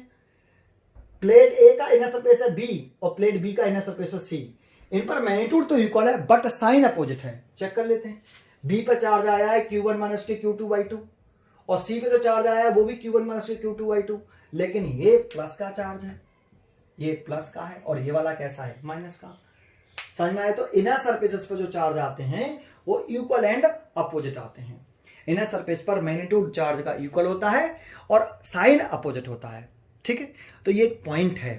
प्लेट ए का इनर सरफेस है बी और प्लेट बी का इनर सरफेस है सी, इन पर मैग्नीट्यूड तो इक्वल है बट साइन अपोजिट है। चेक कर लेते हैं। बी पर चार्ज आया है Q1 माइनस के Q2/2 और सी पे जो चार्ज आया है वो भी Q1 माइनस के Q2/2, लेकिन ये प्लस का चार्ज है, ये प्लस का है और ये वाला कैसा है, माइनस का। समझ में आया? तो इनर सरफेसेस पर जो चार्ज आते हैं वो इक्वल एंड अपोजिट आते हैं। इनर सरफेस पर मैग्नीट्यूड चार्ज का इक्वल होता है और साइन अपोजिट होता है। ठीक है, तो ये एक पॉइंट है।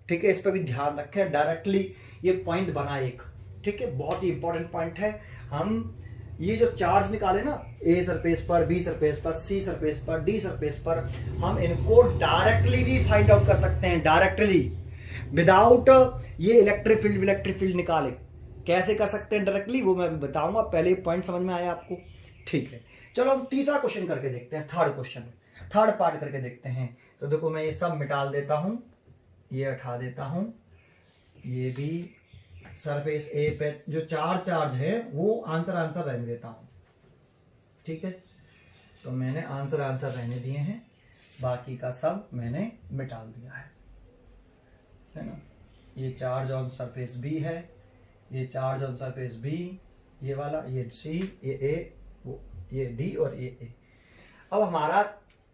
ठीक है, इस पर भी ध्यान रखें, डायरेक्टली ये पॉइंट बना एक। ठीक है, बहुत ही इंपॉर्टेंट पॉइंट है। हम ये जो चार्ज निकाले ना, ए सरफेस पर, बी सरफेस पर, सी सरफेस पर, डी सरफेस पर, हम इनको डायरेक्टली भी फाइंड आउट कर सकते हैं, डायरेक्टली, विदाउट ये इलेक्ट्रिक फील्ड निकाले। कैसे कर सकते हैं डायरेक्टली, वो मैं अभी बताऊंगा। पहले पॉइंट समझ में आया आपको? ठीक है, चलो अब तीसरा क्वेश्चन करके देखते हैं, थर्ड क्वेश्चन, थर्ड पार्ट करके देखते हैं। तो देखो मैं ये सब मिटाल देता हूं, ये हटा देता हूं, ये भी सरफेस ए पे जो चार्ज है वो आंसर रहने देता हूं। ठीक है, तो मैंने आंसर रहने दिए हैं, बाकी का सब मैंने मिटाल दिया है ना। ये चार्ज ऑन सरफेस बी है, ये चार्ज ऑन सरफेस बी, ये वाला, ये सी, ये ए, ये डी और ये ए। अब हमारा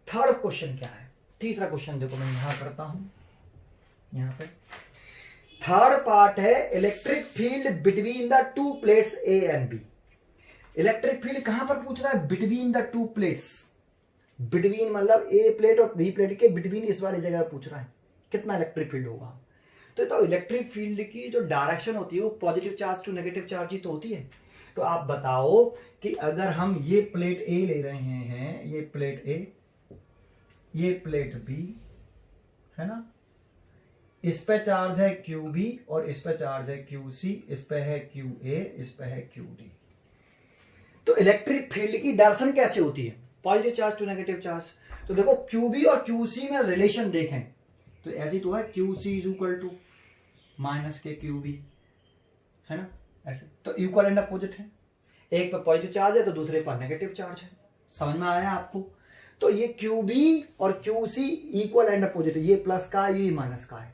थर्ड क्वेश्चन क्या है? तीसरा क्वेश्चन देखो मैं यहां करता हूं, यहां पे थर्ड पार्ट है electric field between the two plates A and B. Electric field कहां पर पूछ रहा है? Between the two plates. Between मतलब ए प्लेट और बी प्लेट के बिटवीन, इस वाली जगह पूछ रहा है कितना इलेक्ट्रिक फील्ड होगा। तो इलेक्ट्रिक फील्ड की जो डायरेक्शन होती है वो positive charge to negative charge ही तो होती है। तो आप बताओ कि अगर हम ये प्लेट ए ले रहे हैं, ये प्लेट ए, ये प्लेट बी है ना, इस पे चार्ज है QB और इस पे चार्ज है QC, इस पे है QA, इस पे है QD। तो इलेक्ट्रिक फील्ड की डायरेक्शन कैसे होती है? Positive charge to negative charge. तो देखो QB और QC में रिलेशन देखें तो ऐसी तो है, QC is equal to minus के QB, है ना, ऐसे। तो इक्वल एंड अपोजिट है, एक पर पॉजिटिव चार्ज है तो दूसरे पर नेगेटिव चार्ज है। समझ में आया आपको? तो ये QB और QC इक्वल एंड अपोजिट है, ये प्लस का, ये माइनस का है।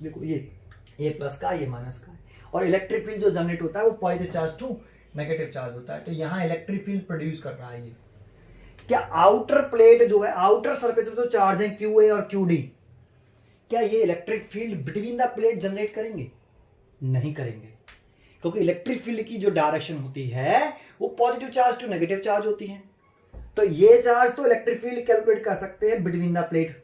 देखो ये प्लस का, ये माइनस का है। और इलेक्ट्रिक फील्ड जो जनरेट होता है वो positive charge to negative charge होता है। तो यहां इलेक्ट्रिक फील्ड प्रोड्यूस कर रहा है ये। क्या आउटर प्लेट जो है, आउटर सरफेस पे जो चार्ज है QA और QD, क्या ये electric field between the plate generate करेंगे? नहीं करेंगे, क्योंकि इलेक्ट्रिक फील्ड की जो डायरेक्शन होती है वो positive charge to negative charge होती है। तो ये चार्ज तो इलेक्ट्रिक फील्ड कैलकुलेट कर सकते हैं बिटवीन द प्लेट,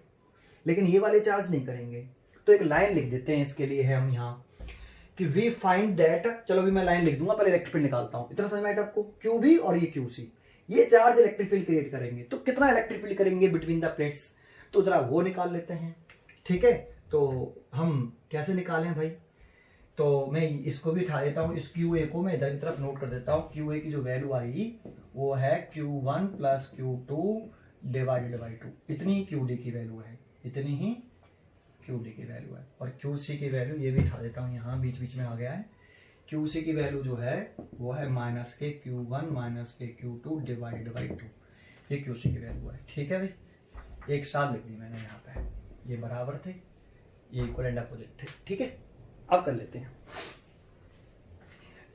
लेकिन ये वाले चार्ज नहीं करेंगे। तो एक लाइन लिख देते हैं इसके लिए, है हम यहां कि वी फाइंड दैट, चलो भी मैं लाइन लिख दूंगा, पहले इलेक्ट्रिक फील्ड निकालता हूं। इतना समझ में आया आपको? QB और ये QC, ये चार्ज इलेक्ट्रिक फील्ड क्रिएट करेंगे। तो कितना इलेक्ट्रिक फील्ड करेंगे बिटवीन द प्लेट्स? तो जरा वो निकाल लेते हैं। ठीक है, तो हम कैसे निकालें भाई? तो मैं इसको भी उठा देता हूं, इस QA को मैं इधर की तरफ नोट कर देता हूं। QA की जो वैल्यू आएगी वो है Q1 plus Q2 divided by 2। इतनी QD की वैल्यू है, इतनी ही QD की वैल्यू है। और QC की वैल्यू ये भी उठा देता हूं, यहाँ बीच बीच में आ गया है। QC की वैल्यू जो है वो है माइनस के Q1 माइनस के Q2 डिवाइडेड बाई 2। ये QC की वैल्यू है। ठीक है भाई, एक साथ लिख दी मैंने यहाँ पे, ये बराबर थे, ये इक्वल एंड अपोजिट थे। ठीक है, अब कर लेते हैं।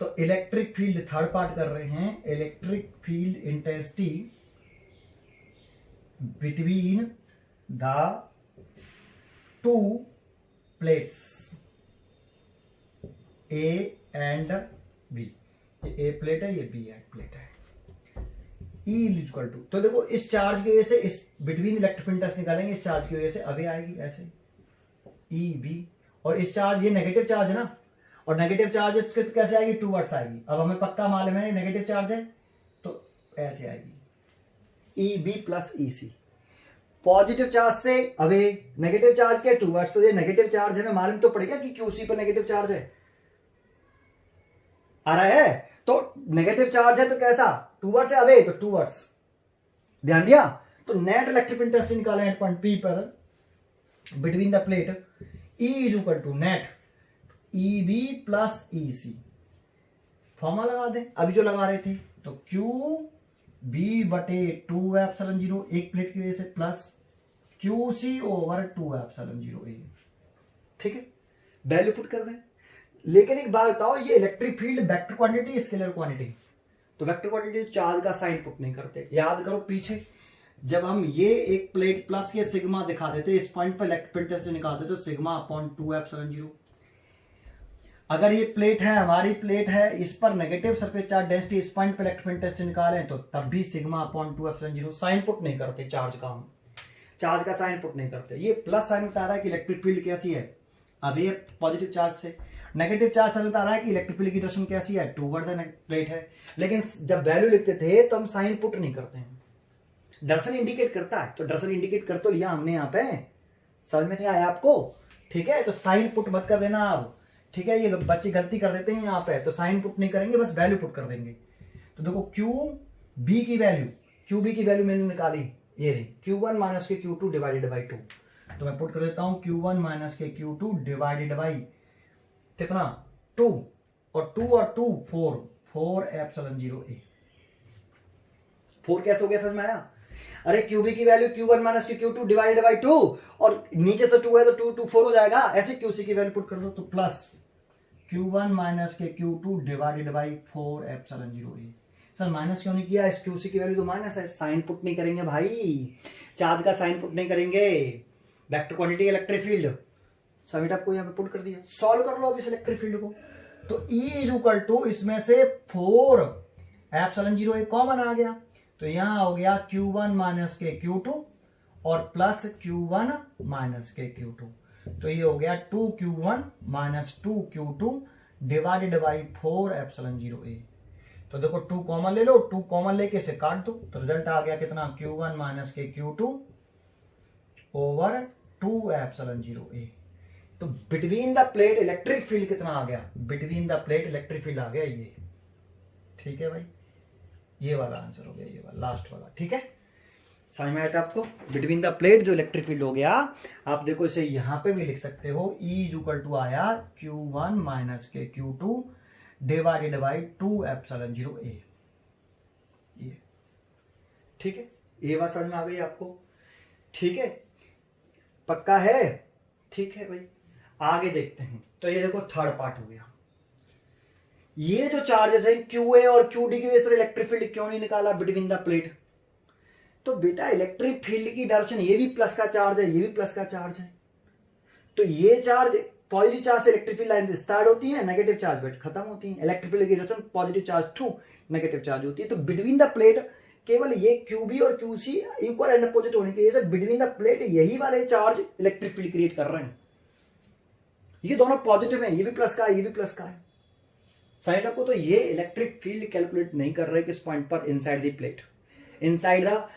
तो इलेक्ट्रिक फील्ड थर्ड पार्ट कर रहे हैं, electric field intensity between the two plates A and B। ये A प्लेट है, ये B प्लेट है। E इक्वल टू, तो देखो इस चार्ज की वजह से इस बिटवीन इलेक्ट्रिक फील्ड इंटेंसिटी निकालेंगे, इस चार्ज की वजह से अभी आएगी ऐसे EB, और इस चार्ज, ये नेगेटिव चार्ज है ना, और नेगेटिव चार्ज इसके तो कैसे आएगी? टूवर्ड्स आएगी। अब हमें पक्का मालूम है नेगेटिव चार्ज है तो ऐसे आएगी EB plus EC। Positive charge से अवे, नेगेटिव चार्ज के टूवर्ड्स, तो ये नेगेटिव चार्ज है, मालूम तो पड़ेगा कि QC पर नेगेटिव चार्ज है, आ रहा है। तो नेगेटिव चार्ज है तो कैसा? टूवर्ड्स है, अवे तो टूवर्ड्स। ध्यान दिया? तो नेट इलेक्ट्रिक इंटेंसिटी निकालें एट पॉइंट P पर between the plate, E is equal to net EB plus EC। Formula लगा दें अभी जो लगा रहे थे, तो Q बी बटे 2 एप्सिलॉन 0 एक प्लेट की वजह से प्लस क्यूसी ओवर 2 एप्सिलॉन 0 ए। ठीक है, वैल्यू पुट कर दें। लेकिन एक बात बताओ, ये electric field vector quantity scalar quantity, तो वेक्टर क्वांटिटी चार्ज का साइन पुट नहीं करते। याद करो पीछे जब हम ये एक प्लेट प्लस के सिग्मा दिखा देते, इस पॉइंट पर इलेक्ट्रिक फील्ड टेस्ट निकालते तो सिग्मा अपॉन 2 एप्सिलॉन 0। अगर ये प्लेट है, हमारी प्लेट है, इस पर नेगेटिव सरफेस चार्ज डेंसिटी, इस पॉइंट पर इलेक्ट्रिक फील्ड टेस्ट निकालें तो तब भी sigma upon 2 epsilon 0। Sign put नहीं करते चार्ज का, हम चार्ज का साइन पुट नहीं करते। ये प्लस साइन बता रहा है कि इलेक्ट्रिक फील्ड कैसी है, अब ये पॉजिटिव चार्ज से, नेगेटिव चार्ज साइन बता रहा है कि इलेक्ट्रिक फील्ड की डायरेक्शन कैसी है, टूवर्ड द प्लेट है। लेकिन जब वैल्यू लिखते थे तो हम साइन पुट नहीं करते हैं, डायरेक्शन इंडिकेट करता है, तो डायरेक्शन इंडिकेट कर तो लिया हमने यहाँ पे, समझ में नहीं आया आपको? ठीक है, तो साइन पुट मत कर देना आप। ठीक है, ये बच्चे गलती कर देते हैं यहाँ पे, तो साइन पुट नहीं करेंगे, बस वैल्यू पुट कर देंगे। तो देखो क्यू बी की वैल्यू मैंने निकाली, ये रही Q1 माइनस के Q2 डिवाइडेड बाई 2। तो मैं पुट कर देता हूं Q1 माइनस के Q2 डिवाइडेड बाई कितना 2, और 2 और 2 4 एप्सिलॉन 0 ए। 4 कैसे हो गया, समझ में आया? अरे QB की वैल्यू Q1 माइनस के Q2 डिवाइडेड बाई 2, और नीचे से 2 है तो 2 4 हो जाएगा। ऐसे QC की वैल्यू पुट कर दो तो प्लस Q1 माइनस के Q2 divided by 4 epsilon 0 A. Sir minus क्यों नहीं किया, इस क्यूसी की वैल्यू तो माइनस है, साइन पुट नहीं करेंगे भाई, चार्ज का साइन पुट नहीं करेंगे। Vector quantity electric field summit आपको यहां पे पुट कर दिया, सॉल्व कर लो अब इस इलेक्ट्रिक फील्ड को। तो E इज इक्वल टू, इसमें से 4 एप्सिलॉन 0 ए कॉमन आ गया, तो यहां हो गया Q1 माइनस के Q2 और प्लस Q1 माइनस के Q2, तो ये हो गया 2Q1 minus 2Q2 divided by 4 epsilon 0 A. तो देखो 2 कॉमन ले लो, 2 कॉमन लेके इसे काट दो, तो रिजल्ट आ गया कितना Q1 माइनस के Q2 ओवर 2 एप्सिलॉन 0 ए। तो between the plate electric field कितना आ गया, between the plate electric field आ गया ये। ठीक है भाई, ये वाला आंसर हो गया, ये वाला लास्ट वाला। ठीक है, समझ में आया आपको? बिटवीन द प्लेट जो इलेक्ट्रिक फील्ड हो गया, आप देखो इसे यहां पे भी लिख सकते हो, E इज इक्वल टू आया Q1 माइनस के Q2 डिवाइडेड बाई 2 एप्सिलॉन 0 ए। ये ठीक है, ये बात समझ में आ गई आपको? ठीक है, पक्का है? ठीक है भाई, आगे देखते हैं। तो ये देखो थर्ड पार्ट हो गया। ये जो चार्जेस है QA और QD की वजह से इलेक्ट्रिक फील्ड क्यों नहीं निकाला बिटवीन द प्लेट? तो बेटा इलेक्ट्रिक फील्ड की डायरेक्शन, ये भी प्लस का चार्ज है, ये भी प्लस का चार्ज है, तो ये चार्ज पॉजिटिव चार्ज से इलेक्ट्रिक फील्ड लाइन स्टार्ट होती है, नेगेटिव चार्ज बेट खत्म होती है। इलेक्ट्रिक फील्ड की direction positive charge to negative charge होती है। तो बिटवीन द प्लेट केवल ये QB और QC इक्वल एंड अपोजिट होने की वजह से बिटवीन द प्लेट यही वाले चार्ज इलेक्ट्रिक फील्ड क्रिएट कर रहे हैं। ये दोनों पॉजिटिव हैं, ये भी प्लस का है, ये भी प्लस का है। साइड आपको तो ये इलेक्ट्रिक फील्ड कैलकुलेट नहीं कर रहे किस पॉइंट पर, inside the plate, inside the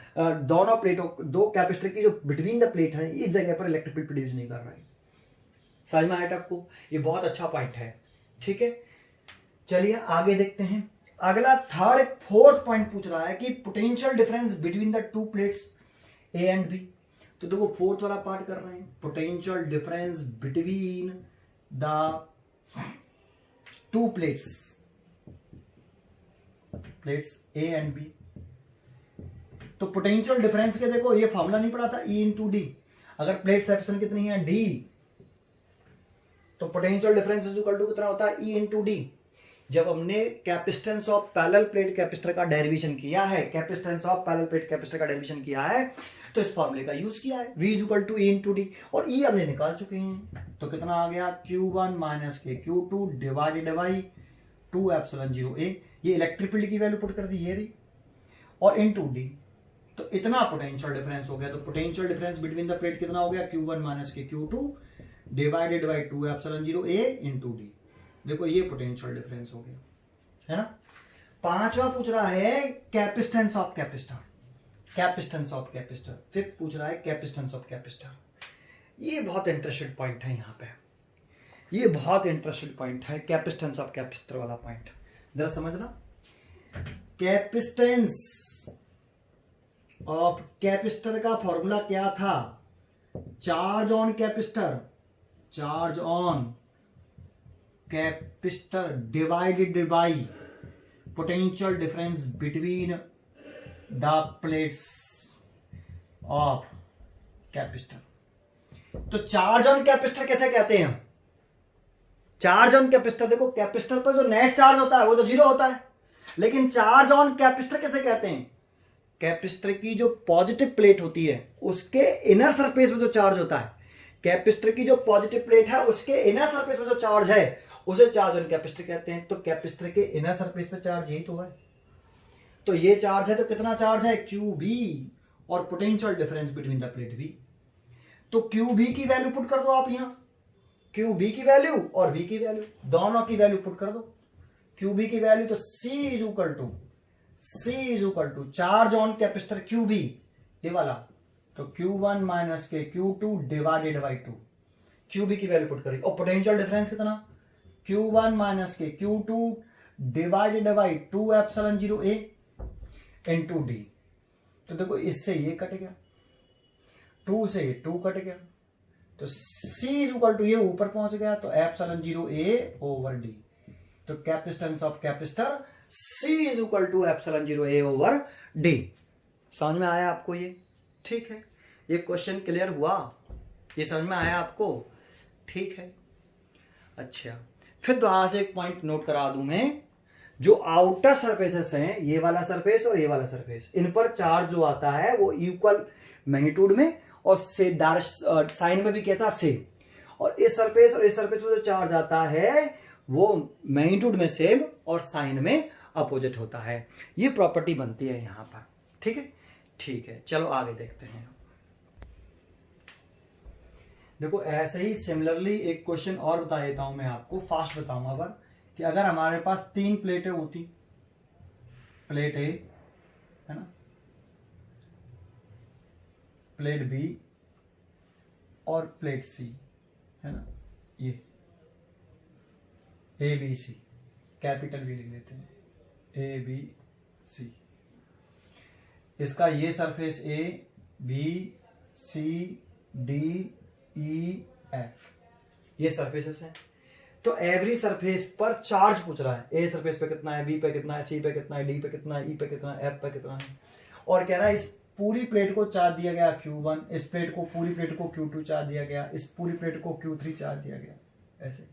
दोनों प्लेटों, दो कैपेसिटर की जो बिटवीन द प्लेट है, इस जगह पर इलेक्ट्रिक फील्ड प्रोड्यूस नहीं कर रहा है। समझ में आया आपको? ये बहुत अच्छा पॉइंट है। ठीक है, चलिए आगे देखते हैं। अगला फोर्थ पॉइंट पूछ रहा है कि potential difference between the two plates A and B. तो देखो फोर्थ वाला पार्ट कर रहे हैं, potential difference between the two plates A and B. तो पोटेंशियल डिफरेंस के देखो ये फॉर्मूला नहीं पढ़ा था, E इंटू डी। अगर प्लेट सेक्शन कितनी है D, तो potential difference is equal to कितना होता है, E इंटू डी। जब हमने capacitance of parallel plate capacitor का डेरिवेशन किया है, capacitance of parallel plate capacitor का डेरिवेशन किया है, तो इस फॉर्मूले का यूज किया है, V is equal to E into D, और E हमने निकाल चुके हैं। तो कितना आ गया Q1 माइनस के Q2 डिवाइडेड बाई 2 एप्सिलॉन 0 ए। ये इलेक्ट्रिक फील्ड की वैल्यू पुट कर दी, ये रही, और इंटू डी। तो इतना पोटेंशियल डिफरेंस हो गया। तो potential difference between the plate कितना हो गया, Q1 माइनस के Q2 divided by 2 epsilon 0 A into D. देखो ये पोटेंशियल डिफरेंस हो गया, है ना। पांचवा पूछ रहा है capacitance of capacitor, capacitance of capacitor. Fifth पूछ रहा है कैपेसिटेंस ऑफ कैपेसिटर। ये बहुत इंटरेस्टेड पॉइंट है यहाँ पे, ये बहुत इंटरेस्टेड पॉइंट है कैपेसिटेंस ऑफ कैपेसिटर वाला पॉइंट। जरा समझना, कैपेसिटेंस ऑफ कैपेसिटर का फॉर्मूला क्या था, charge on capacitor, charge on capacitor divided by potential difference between the plates of capacitor. तो चार्ज ऑन कैपेसिटर कैसे कहते हैं हम? चार्ज ऑन कैपेसिटर, देखो कैपेसिटर पर जो नेट चार्ज होता है वो तो 0 होता है, लेकिन चार्ज ऑन कैपेसिटर कैसे कहते हैं? कैपेसिटर की जो पॉजिटिव प्लेट होती है उसके इनर सरफेस में जो चार्ज होता है, कैपेसिटर की जो पॉजिटिव प्लेट है उसके इनर सरफेस में जो चार्ज है उसे चार्ज ऑन कैपेसिटर कहते हैं। तो कैपेसिटर के इनर सरफेस पे चार्ज यही तो है, तो ये चार्ज है, तो कितना चार्ज है? QB, और potential difference between the plate V। तो QB की वैल्यू पुट कर दो आप यहां, QB की वैल्यू और V की वैल्यू, दोनों की वैल्यू पुट कर दो। QB की वैल्यू तो C is equal to charge on capacitor QB, ये वाला, तो Q1 माइनस के Q2 डिवाइडेड बाई 2, QB की वैल्यू पुट करेगी। और पोटेंशियल डिफरेंस कितना? Q1 माइनस के Q2 divided by 2 epsilon 0A into D। तो देखो इससे ये कट गया, 2 से 2 कट गया, तो C इज इक्वल टू ये ऊपर पहुंच गया, तो एप्सिलॉन 0A ओवर D। तो capacitance of capacitor C is equal to epsilon 0A over D। समझ में आया आपको ये? ठीक है, ये क्वेश्चन क्लियर हुआ, ये समझ में आया आपको? ठीक है। अच्छा, फिर दोबारा से एक पॉइंट नोट करा दूं मैं, जो आउटर सरफेसेस हैं, ये वाला सरफेस और ये वाला सरफेस, इन पर चार्ज जो आता है वो इक्वल मैग्नीट्यूड में और से डायरेक्ट साइन में भी कैसा सेम, और इस सरफेस और इस सरफेस में जो चार्ज आता है वो मैग्नीट्यूड में सेम और साइन में अपोजिट होता है। ये प्रॉपर्टी बनती है यहां पर। ठीक है, ठीक है, चलो आगे देखते हैं। देखो ऐसे ही सिमिलरली एक क्वेश्चन और बता देता हूं मैं आपको, फास्ट बताऊंगा पर, कि अगर हमारे पास 3 प्लेटें होती, प्लेट A है ना, प्लेट B और प्लेट C है ना, ये ABC, कैपिटल B लिख लेते हैं, ABC। इसका ये surface A, B, C, D, E, F, ये सरफेसेस हैं। तो एवरी सरफेस पर चार्ज पूछ रहा है, ए सरफेस पे कितना है, बी पे कितना है, सी पे कितना है, डी पे कितना है, ई पे कितना है, एफ पे कितना है, और कह रहा है इस पूरी प्लेट को चार्ज दिया गया Q1, इस प्लेट को, पूरी प्लेट को Q2 चार्ज दिया गया, इस पूरी प्लेट को Q3 चार्ज दिया गया, ऐसे।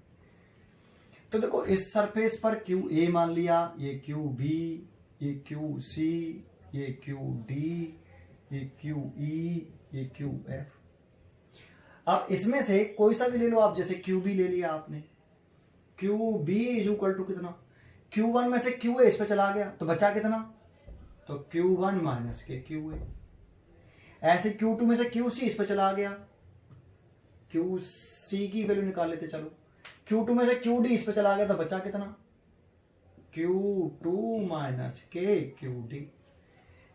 तो देखो इस सरफेस पर QA मान लिया, ये QB, ये QC, ये QD, ये QE, ये QF। अब इसमें से कोई सा भी ले लो आप, जैसे QB ले लिया आपने, QB इज इक्वल टू कितना, Q1 में से QA इस पे चला गया तो बचा कितना, तो Q1 माइनस के QA। ऐसे Q2 में से QC इस पे चला गया, QC की वैल्यू निकाल लेते चलो, Q2 में से QD इस पे चला गया तो बचा कितना, Q2 माइनस के QD।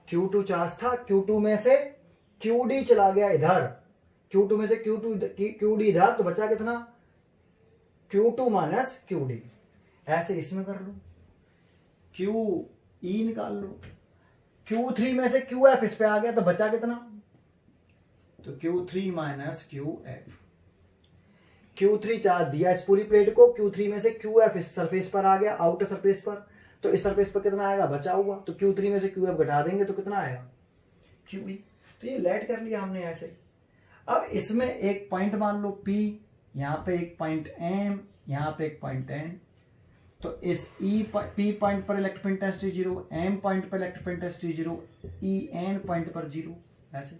Q2 चार्ज था, Q2 में से QD चला गया इधर, Q2 में से QD इधर, तो बचा कितना, Q2 माइनस QD। ऐसे इसमें कर लो, QE निकाल लो, Q3 में से QF इस पे आ गया तो बचा कितना, तो Q3 minus QF। Q3 charge दिया इस पूरी प्लेट को, Q3 में से QF इस सरफेस पर आ गया, आउटर सरफेस पर, तो इस सरफेस पर कितना आएगा, बचा हुआ, तो Q3 में से QF घटा देंगे तो कितना आएगा, QE। तो ये लेट कर लिया हमने ऐसे। अब इसमें एक पॉइंट मान लो P, यहां पे एक पॉइंट M, यहां पे एक पॉइंट N, तो इस P पॉइंट पर इलेक्ट्रिक इंटेंसिटी 0, M पॉइंट पर इलेक्ट्रिक इंटेंसिटी 0, EN पॉइंट पर 0, ऐसे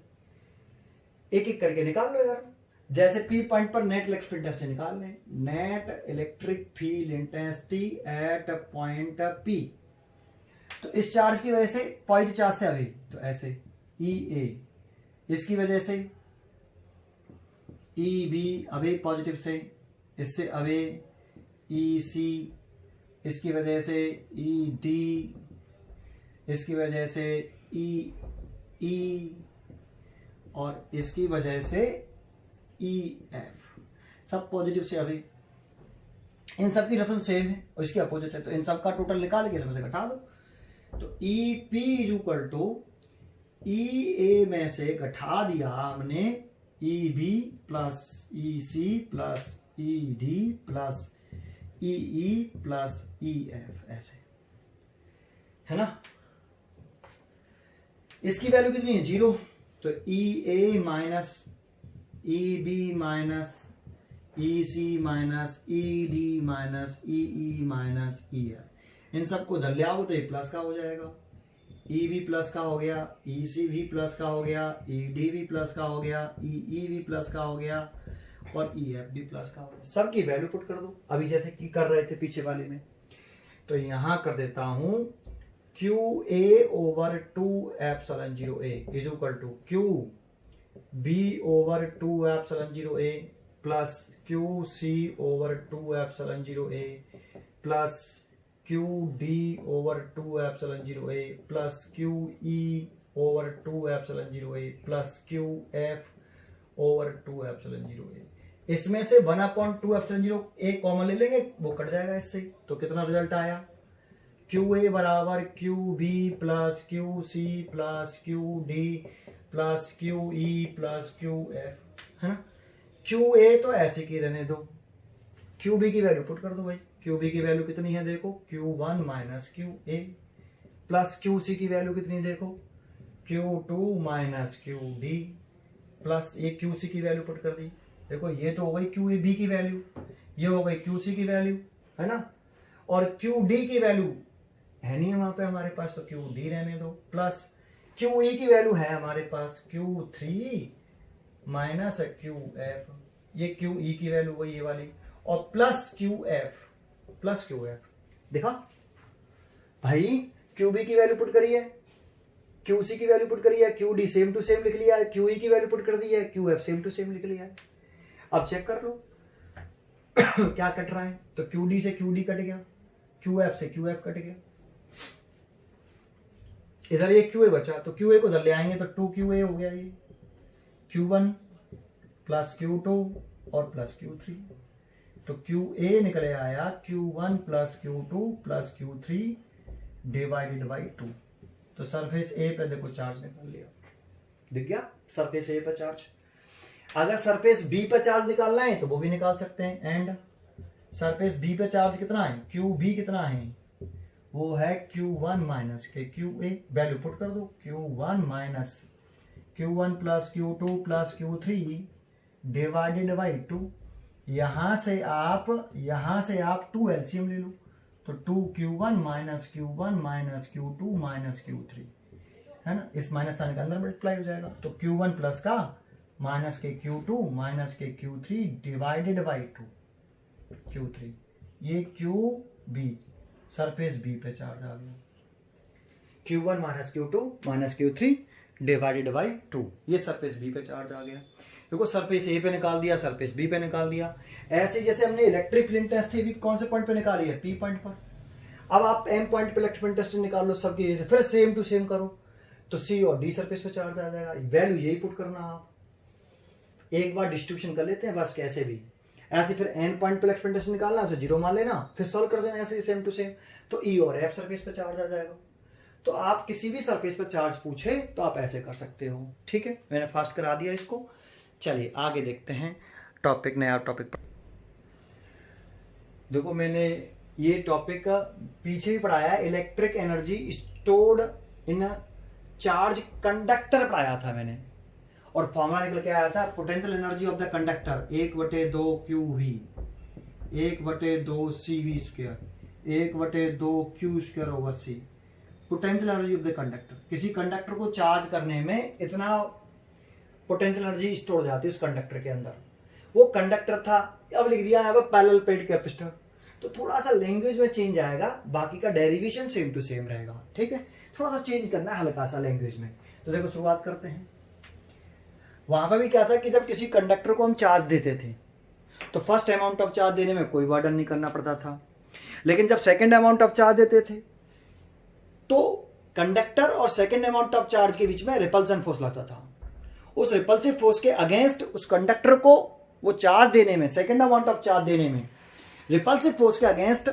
एक एक करके निकाल लो यार। जैसे P पॉइंट पर नेट इलेक्ट्रिक इंटेंसिटी निकाल लें, net electric field intensity at point P, तो इस चार्ज की वजह से पॉजिटिव चार्ज से अवे, तो ऐसे EA, इसकी वजह से EB अवे पॉजिटिव से, इससे अवे EC, इसकी वजह से ED, इसकी वजह से EE, और इसकी वजह से EF, सब पॉजिटिव से अवे। इन सब की रस्म सेम है और इसकी अपोजिट है, तो इन सब का टोटल निकाल के इसमें से घटा दो, तो EP is equal to EA में से घटा दिया हमने EB plus EC plus ED plus EE plus EF, ऐसे है ना। इसकी वैल्यू कितनी है 0, तो EA minus EB minus EC minus ED minus EE minus EF, इन सबको धर ले आओगे तो ये प्लस का हो जाएगा, EB प्लस का हो गया, EC भी प्लस का हो गया, ED भी प्लस का हो गया, EE भी प्लस का हो गया और EF भी प्लस का हो गया। सबकी वैल्यू पुट कर दो अभी जैसे कि कर रहे थे पीछे वाले में। तो यहां कर देता हूं QA over 2 epsilon 0A is equal to QB over 2 epsilon 0A plus QC over 2 epsilon 0A plus QD over 2 epsilon 0A plus QE over 2 epsilon 0A plus QF over 2 epsilon 0A। इसमें से 1/2 epsilon 0A common ले लेंगे, वो cut जाएगा इससे, तो कितना result आया QA बराबर QB plus QC plus QD plus QE plus QF, है ना। QA तो ऐसे की रहने दो, QB की वैल्यू पुट कर दो भाई। QB की वैल्यू कितनी है देखो Q1 minus QA plus QC की वैल्यू कितनी देखो Q2 माइनस QD प्लस ये QC की वैल्यू पुट कर दी। देखो ये तो हो गई QB की वैल्यू, ये हो गई QC की वैल्यू, है ना। और QD की वैल्यू है नहीं है वहां पे हमारे पास, तो QD रहने दो प्लस QE की वैल्यू है हमारे पास Q3 माइनस QF, ये QE की वैल्यू वही ये वाली, और प्लस QF देखा भाई। QB की वैल्यू पुट करी है, QC की वैल्यू पुट करी है, QD सेम टू सेम लिख लिया है, QE की वैल्यू पुट कर दी है, QF सेम टू सेम लिख लिया है। अब चेक कर लो क्या कट रहा है, तो QD से QD कट गया, QF से QF कट गया, इधर ये QA बचा, तो QA को इधर ले आएंगे तो 2QA हो गया, ये Q1 प्लस Q2 और प्लस Q3, तो QA निकले आया Q1 plus Q2 plus Q3 divided by 2। तो सरफेस ए पे देखो चार्ज निकाल लिया, दिख गया सरफेस ए पे चार्ज। अगर सरफेस बी पे चार्ज निकालना है तो वो भी निकाल सकते हैं। एंड सरफेस बी पे चार्ज कितना है, QB कितना है, वो है Q1 माइनस के QA, वैल्यू पुट कर दो Q1 minus Q1 plus Q2 plus Q3 divided by 2। यहां से आप 2 एलसीएम ले लो, तो 2Q1 minus Q1 minus Q2 minus Q3, है ना। इस माइनस साइन के अंदर मल्टीप्लाई हो जाएगा, तो Q1 प्लस का माइनस के Q2 माइनस के Q3 डिवाइडेड बाई 2 Q3, ये QB सरफेस बी पे चार्ज आ गया, Q1 minus Q2 minus Q3 divided by 2, ये सरफेस बी पे चार्ज आ गया। देखो सरफेस ए पे निकाल दिया, सरफेस बी पे निकाल दिया। ऐसे जैसे हमने इलेक्ट्रिक फील्ड टेस्ट भी कौन से पॉइंट पे निकाली है, P पॉइंट पर। अब आप M पॉइंट पे इलेक्ट्रिक फील्ड टेस्ट निकाल लो सबकी, जैसे फिर सेम टू सेम करो, तो C और D सरफेस पे चार्ज आ जाएगा। वैल्यू यही पुट करना, आप एक बार डिस्ट्रीब्यूशन कर लेते हैं बस, कैसे भी ऐसे फिर N पॉइंट पे इलेक्ट्रिक फील्ड टेस्ट निकालना, उसे 0 मान लेना, फिर सॉल्व कर देना ऐसे सेम टू सेम, तो E और F सरफेस पे चार्ज आ जाएगा। तो आप किसी भी सरफेस पर चार्ज पूछे तो आप ऐसे कर सकते हो, ठीक है। मैंने फास्ट करा दिया इसको। चलिए आगे देखते हैं टॉपिक, नया टॉपिक पर। देखो मैंने ये टॉपिक का पीछे भी पढ़ाया है, electric energy stored in charge conductor पढ़ाया था मैंने, और फॉर्मूला निकल के आया था potential energy of the conductor 1/2 QV 1/2 CV square 1/2 Q square over C। Potential energy of the conductor, किसी कंडक्टर को चार्ज करने में इतना पोटेंशियल एनर्जी स्टोर हो जाती है उस कंडक्टर के अंदर। वो कंडक्टर था, अब लिख दिया है पैरेलल प्लेट कैपेसिटर, तो थोड़ा सा लैंग्वेज में चेंज आएगा, बाकी का डेरिवेशन सेम टू सेम रहेगा, ठीक है। थोड़ा सा चेंज करना है हल्का सा लैंग्वेज में। तो देखो शुरुआत करते हैं। वहां पर भी क्या था कि जब किसी कंडक्टर को हम चार्ज देते थे तो फर्स्ट अमाउंट ऑफ चार्ज देने में कोई बर्डन नहीं करना पड़ता था, लेकिन जब सेकेंड अमाउंट ऑफ चार्ज देते थे तो कंडक्टर और सेकेंड अमाउंट ऑफ चार्ज के बीच में रिपल्सन फोर्स लगता था। उस रिपल्सिव फोर्स के अगेंस्ट उस कंडक्टर को वो चार्ज देने में, सेकेंड अमाउंट ऑफ चार्ज देने में रिपल्सिव फोर्स के अगेंस्ट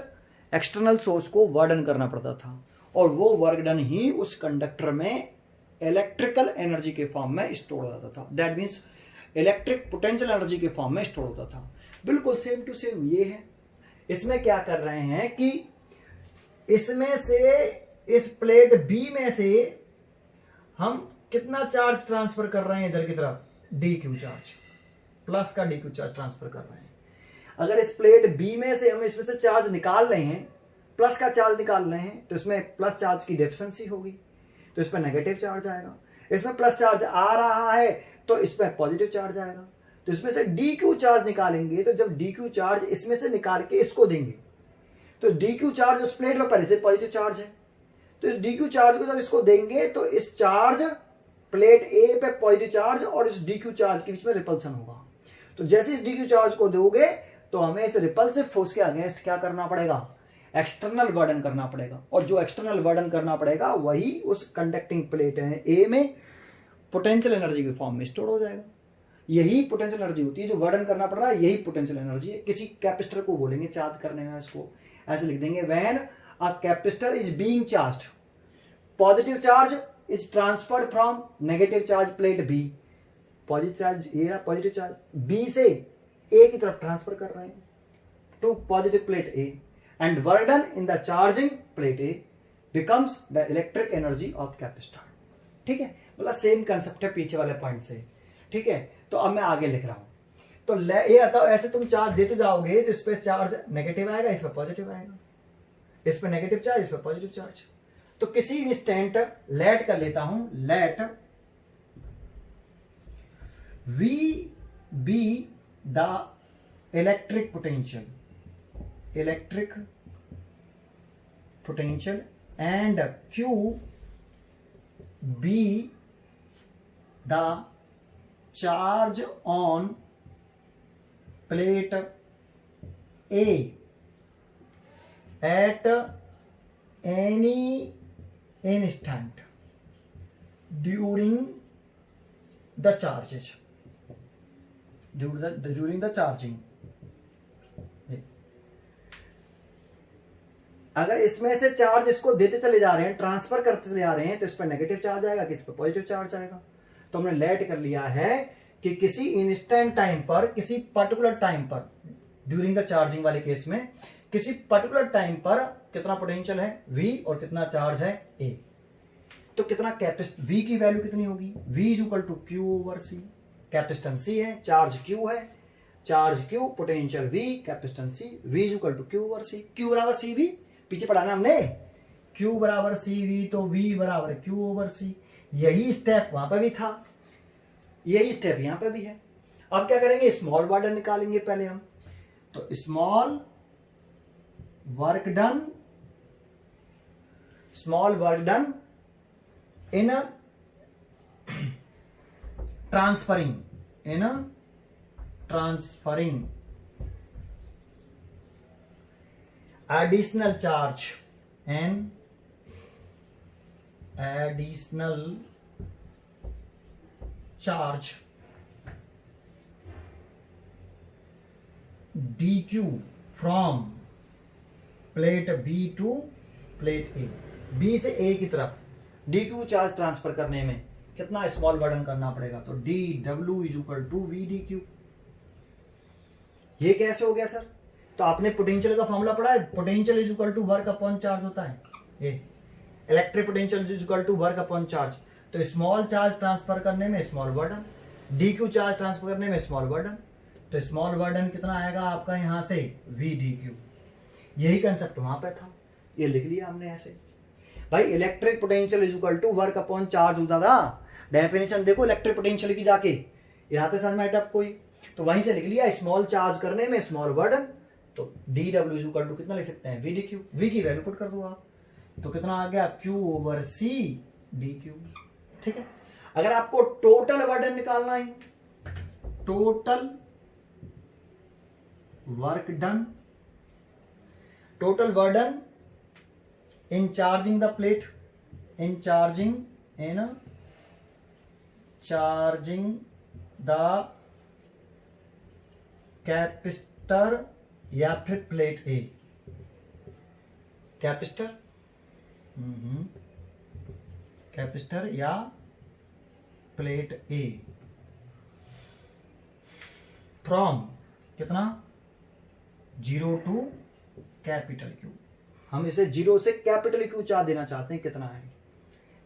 एक्सटर्नल सोर्स को वर्क डन करना पड़ता था, और वो वर्क डन ही उस कंडक्टर में इलेक्ट्रिकल एनर्जी के फॉर्म में स्टोर हो जाता था। That means electric potential energy के फॉर्म में स्टोर होता था। बिल्कुल सेम टू सेम ये है। इसमें क्या कर रहे हैं कि इसमें से इस प्लेट बी में से हम कितना चार्ज ट्रांसफर कर रहे हैं इधर की तरफ, डी क्यू चार्ज, प्लस का डी क्यू चार्ज ट्रांसफर कर रहे हैं। अगर इस प्लेट बी में से हम इसमें से चार्ज निकाल रहे हैं, प्लस का चार्ज निकाल रहे हैं, तो इसमें प्लस चार्ज की डेफिशिएंसी होगी, तो इसमें नेगेटिव चार्ज आएगा। इसमें प्लस चार्ज आ रहा है तो इसमें पॉजिटिव चार्ज आएगा। तो इसमें से डी क्यू चार्ज निकालेंगे, तो जब डी क्यू चार्ज इसमें से निकाल के इसको देंगे, तो डी क्यू चार्ज उस प्लेट में पहले से पॉजिटिव चार्ज है, तो इस डी क्यू चार्ज को जब इसको देंगे तो इस चार्ज प्लेट ए पे पॉजिटिव चार्ज और इस डी क्यू चार्ज के बीच में रिपल्सन होगा। तो जैसे इस डी क्यू चार्ज को दोगे तो हमें इस रिपल्सिव फोर्स के अगेंस्ट क्या करना पड़ेगा, एक्सटर्नल वर्डन करना पड़ेगा। और जो एक्सटर्नल वर्डन करना पड़ेगा वही उस कंडक्टिंग प्लेट है ए में पोटेंशियल एनर्जी के फॉर्म में स्टोर हो जाएगा। यही पोटेंशियल एनर्जी होती है जो वर्डन करना पड़ रहा है, यही पोटेंशियल एनर्जी है। किसी कैपेसिटर को बोलेंगे चार्ज करने में, इसको ऐसे लिख देंगे, when a capacitor is being charged, positive charge is transferred from negative charge plate B, positive charge ये पॉजिटिव चार्ज बी से ए की तरफ ट्रांसफर कर रहे हैं to positive plate A, and work done in the charging plate A becomes the electric energy of capacitor. ठीक है, मतलब सेम कंसेप्ट है पीछे वाले पॉइंट से। ठीक है, तो अब मैं आगे लिख रहा हूं, तो ये आता ऐसे तुम चार्ज देते जाओगे तो इस पे चार्ज नेगेटिव आएगा, इस पे पॉजिटिव आएगा, इस पे नेगेटिव चार्ज, इस पे पॉजिटिव चार्ज। तो किसी इंस्टेंट लेट कर लेता हूं, let V be the electric potential and Q be the charge on plate A at any instant during the charges, during the charging। अगर इसमें से चार्ज इसको देते चले जा रहे हैं, ट्रांसफर करते चले जा रहे हैं, तो इस पर नेगेटिव चार्ज आएगा, किस पर पॉजिटिव चार्ज आएगा। तो हमने लेट कर लिया है कि किसी इंस्टेंट टाइम पर, किसी पर्टिकुलर टाइम पर, ड्यूरिंग द चार्जिंग वाले केस में किसी पर्टिकुलर टाइम पर कितना पोटेंशियल है V और कितना चार्ज है A। तो कितना कैपेसिटेंस V की वैल्यू कितनी होगी, V is equal to Q over C। Capacitance C है, चार्ज Q है, charge Q, potential V, capacitance C, V is equal to Q over C। Q बराबर CV, पीछे पढ़ा ना हमने, Q बराबर CV, तो V बराबर Q ओवर C। यही स्टेप वहां पर भी था, यही स्टेप यहां पर भी है। अब क्या करेंगे, स्मॉल वाटर निकालेंगे पहले हम। तो small work done in transferring additional charge and additional charge dq from plate B to plate A, B से A की तरफ dq चार्ज ट्रांसफर करने में कितना स्मॉल बर्डन करना पड़ेगा, तो dw is equal to v dq। ये कैसे हो गया सर, तो आपने पोटेंशियल का फॉर्मूला पढ़ा है, potential is equal to work upon charge होता है, ये electric potential is equal to work upon charge. तो स्मॉल चार्ज ट्रांसफर करने में small work done, dq charge transfer करने में स्मॉल बर्डन, तो स्मॉल बर्डन कितना आएगा आपका यहां से v dq। यही कंसेप्ट वहां पे था, ये लिख लिया हमने ऐसे। भाई electric potential is equal to work upon charge होता था, डेफिनेशन देखो इलेक्ट्रिक पोटेंशियल की जाके, यहाँ पे समझ में आया आपको, तो वहीं से लिख लिया स्मॉल चार्ज करने में स्मॉल बर्डन। तो dw इज इक्वल टू कितना लिख सकते हैं, v dq, v की वैल्यू पुट कर दो आप, तो कितना आ गया q ओवर c dq। ठीक है, अगर आपको टोटल बर्डन निकालना है, total work done, total burden in charging the plate, in charging the capacitor या फिर प्लेट A, कैपेसिटर या प्लेट A, फ्रॉम कितना 0 टू कैपिटल Q। हम इसे 0 से कैपिटल Q चार्ज देना चाहते हैं, कितना है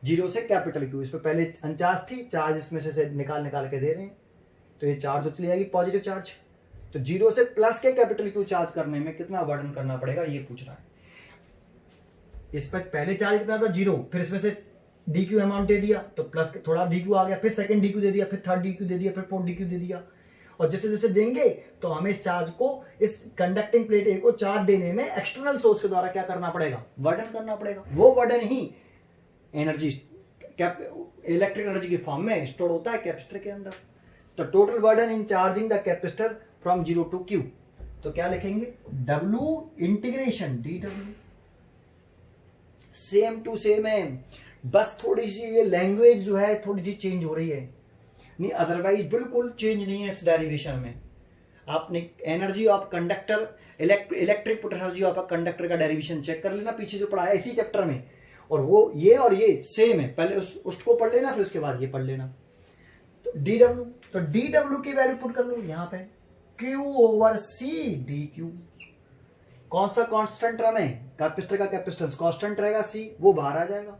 जीरो से कैपिटल क्यू, इस पे पहले अनचार्ज थी, चार्ज इसमें से निकाल के दे रहे हैं, तो ये चार्ज तो चली जाएगी पॉजिटिव चार्ज। तो जीरो से प्लस के कैपिटल क्यू चार्ज करने में कितना वर्डन करना पड़ेगा ये पूछ रहा है। इस पर पहले चार्ज कितना था जीरो, फिर इसमें से डी क्यू अमाउंट दे दिया तो प्लस थोड़ा डी क्यू आ गया, फिर सेकंड डी क्यू दे दिया, फिर थर्ड डी क्यू दे दिया, फिर फोर्थ डी क्यू दे दिया। और जैसे जैसे देंगे तो हमें इस चार्ज को, इस कंडक्टिंग प्लेट ए को चार्ज देने में एक्सटर्नल सोर्स के द्वारा क्या करना पड़ेगा, वर्डन करना पड़ेगा। वो वर्डन ही एनर्जी, इलेक्ट्रिक एनर्जी की फॉर्म में स्टोर होता है कैपेसिटर के अंदर। तो total work done in charging the capacitor from zero to Q, तो क्या लिखेंगे, W integration dW, same to same है, बस थोड़ी सी ये लैंग्वेज जो है थोड़ी सी चेंज हो रही है, नहीं अदरवाइज बिल्कुल चेंज नहीं है इस डेरिवेशन में। आपने energy of conductor, electric potential of conductor का डेरिवेशन चेक कर लेना, पीछे जो पढ़ा है इसी चैप्टर में, और वो ये सेम है, पहले उसको पढ़ लेना फिर उसके बाद ये पढ़ लेना। तो dW, तो dW की वैल्यू पुट कर लो यहां पे, Q ओवर C dQ। कौन सा कांस्टेंट टर्म है, कैपेसिटर का कैपेसिटेंस कांस्टेंट रहेगा C, वो बाहर आ जाएगा,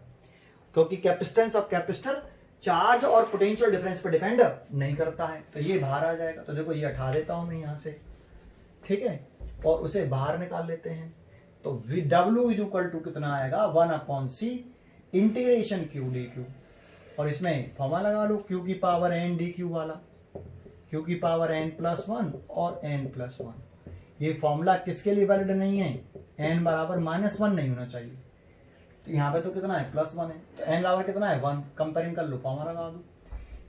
क्योंकि कैपेसिटेंस ऑफ कैपेसिटर चार्ज और पोटेंशियल डिफरेंस पर डिपेंड नहीं करता है, तो ये बाहर आ जाएगा। तो देखो ये हटा देता हूं मैं यहां से, ठीक है, और उसे बाहर निकाल लेते हैं। तो W इज इक्वल टू कितना आएगा, 1/C इंटीग्रेशन Q dQ, और इसमें फॉर्मूला लगा लो Q की पावर n dQ वाला, Q की पावर n+1 और n+1। ये फॉर्मूला किसके लिए वैलिड नहीं है, n बराबर -1 नहीं होना चाहिए, तो यहाँ पे तो कितना है +1 है, तो n बराबर कितना है 1, कंपेयरिंग कर लो, फॉर्मूला लगा दो।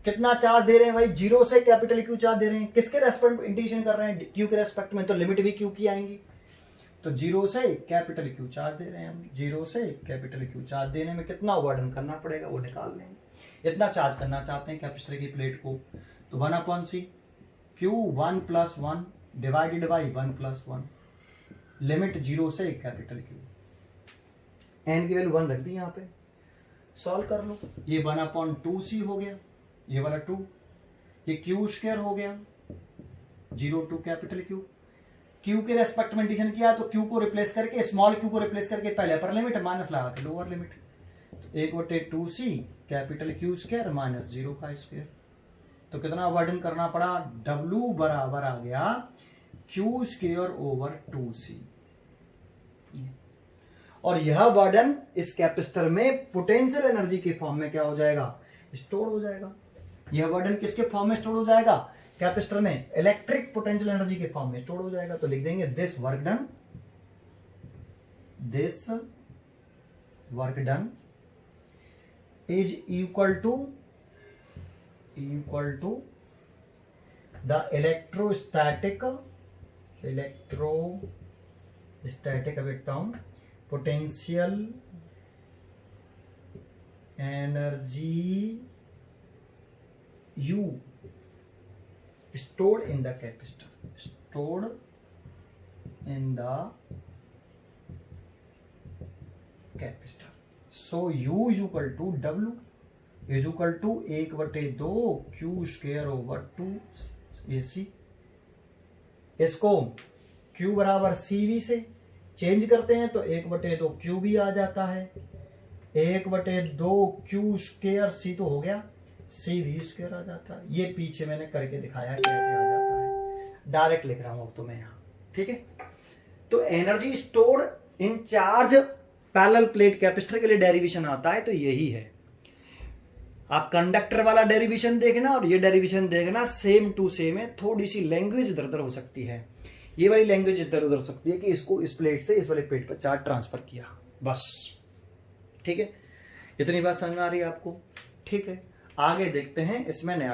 कितना चार्ज दे रहे हैं भाई, जीरो से कैपिटल क्यू चार्ज दे रहे हैं, किसके रेस्पेक्ट में इंटीग्रेशन कर रहे हैं, क्यू के रेस्पेक्ट में, तो लिमिट भी क्यू की आएंगी। तो जीरो से कैपिटल क्यू चार्ज दे रहे हैं हम, जीरो से कैपिटल क्यू चार्ज देने में कितना वर्डन करना पड़ेगा वो निकाल लेंगे। इतना चार्ज करना चाहते हैं कैपेसिटर की प्लेट को, तो 1/C Q 1+1 divided by 1+1, limit zero से कैपिटल क्यू, n की वैल्यू 1 रख दी यहाँ पे, सॉल्व कर लो। ये 1/2C हो गया, ये वाला 2, ये Q² हो गया, zero to capital Q, Q के रेस्पेक्ट में इंटीग्रेशन किया तो Q को रिप्लेस करके, स्मॉल q को रिप्लेस करके पहले अपर लिमिट माइनस लगा के लोअर लिमिट, तो 1/2C कैपिटल Q² माइनस 0 का स्क्वायर, तो कितना वर्डन करना पड़ा, W बराबर आ गया Q² ओवर 2C। और यह वर्डन इस कैपेसिटर में पोटेंशियल एनर्जी के फॉर्म में क्या हो जाएगा, स्टोर हो जाएगा। यह वर्डन किसके फॉर्म में स्टोर हो जाएगा, कैपेसिटर में इलेक्ट्रिक पोटेंशियल एनर्जी के फॉर्म में स्टोर हो जाएगा। तो लिख देंगे this work done is equal to the electrostatic अब लिखता हूं, potential energy U stored in the capacitor, so U is equal to W is equal to 1/2 Q² over 2AC। इसको Q बराबर CV से चेंज करते हैं तो 1/2 Q भी आ जाता है, 1/2 Q² C तो हो गया, CV² आ जाता है। ये पीछे मैंने करके दिखाया कैसे आ जाता है, डायरेक्ट लिख रहा हूं अब तो मैं यहां, ठीक है। तो energy stored in charge parallel plate capacitor के लिए डेरिवेशन आता है, तो यही है। आप कंडक्टर वाला डेरिवेशन देखना और ये डेरिवेशन देखना, सेम टू सेम है, थोड़ी सी लैंग्वेज इधर उधर हो सकती है, ये वाली लैंग्वेज इधर उधर हो सकती है कि इसको इस प्लेट से इस वाले प्लेट पर चार्ज ट्रांसफर किया, बस, ठीक है। इतनी बात समझ में आ रही है आपको, ठीक है। आगे देखते हैं इसमें नया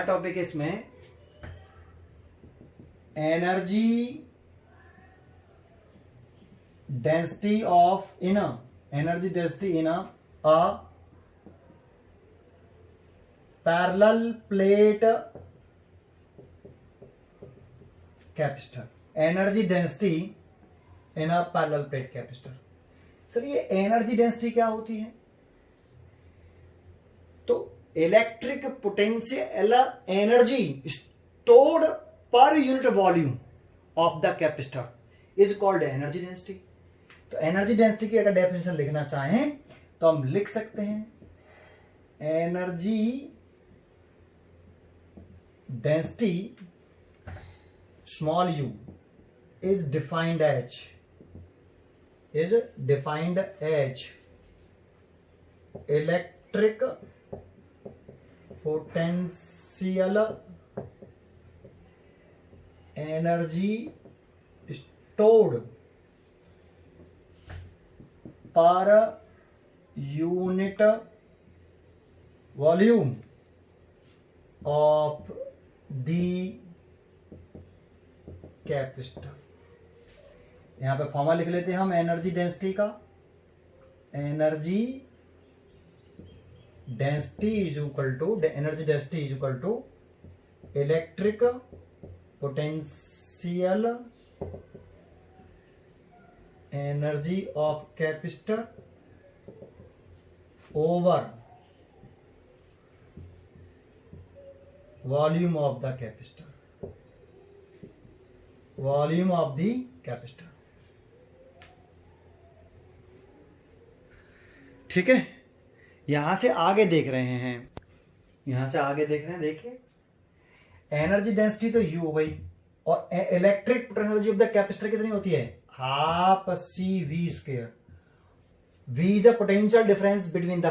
टॉपिक इसमें energy density in a parallel plate capacitor, energy density in a parallel plate capacitor. Sir ये एनर्जी डेंसिटी क्या होती है, तो electric potential energy stored per unit volume of the capacitor is called energy density. तो energy density की अगर definition लिखना चाहें तो हम लिख सकते हैं energy density small U is defined as electric potential energy stored per unit volume of the capacitor. यहां पे फॉर्मूला लिख लेते हैं हम एनर्जी डेंसिटी का। Energy density is equal to electric potential energy of capacitor over volume of the capacitor. Volume of the capacitor. ठीक है, यहां से आगे देख रहे हैं, देखिए एनर्जी डेंसिटी तो यू हो गई और electric potential of the capacitor कितनी होती है, half C V square. V is the potential difference between the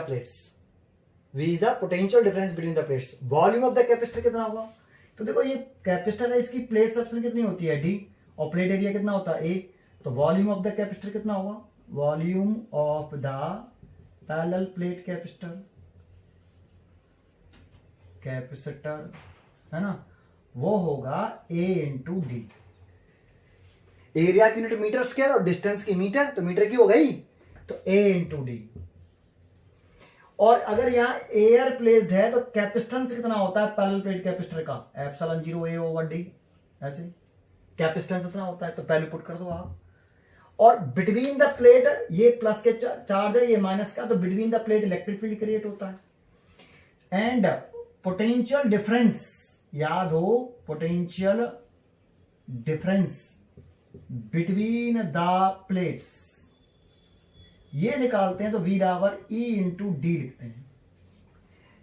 plates. Volume of the capacitor कितना होगा, तो देखो ये कैपेसिटर है, इसकी प्लेट सबसे कितनी होती है D, और प्लेट एरिया कितना होता है A, तो वॉल्यूम ऑफ द कैपेसिटर कितना होगा, volume of the parallel plate capacitor है ना, वो होगा A इंटू डी। एरिया की यूनिट मीटर स्क्वायर और डिस्टेंस की मीटर, तो मीटर की हो गई, तो A इंटू डी। और अगर यहां एयर प्लेस्ड है तो कैपेसिटेंस कितना होता है पैरेलल प्लेट कैपेसिटर का, एप्सिलॉन 0 A ओवर डी। ऐसे कैपेसिटेंस कितना होता है, तो पहले पुट कर दो आप। और बिटवीन द प्लेट, ये प्लस के चार्ज है, ये माइनस का, तो between the plate electric field create होता है। एंड पोटेंशियल डिफरेंस, याद हो, potential difference between the plates ये निकालते हैं, तो V बराबर E इंटू डी लिखते हैं।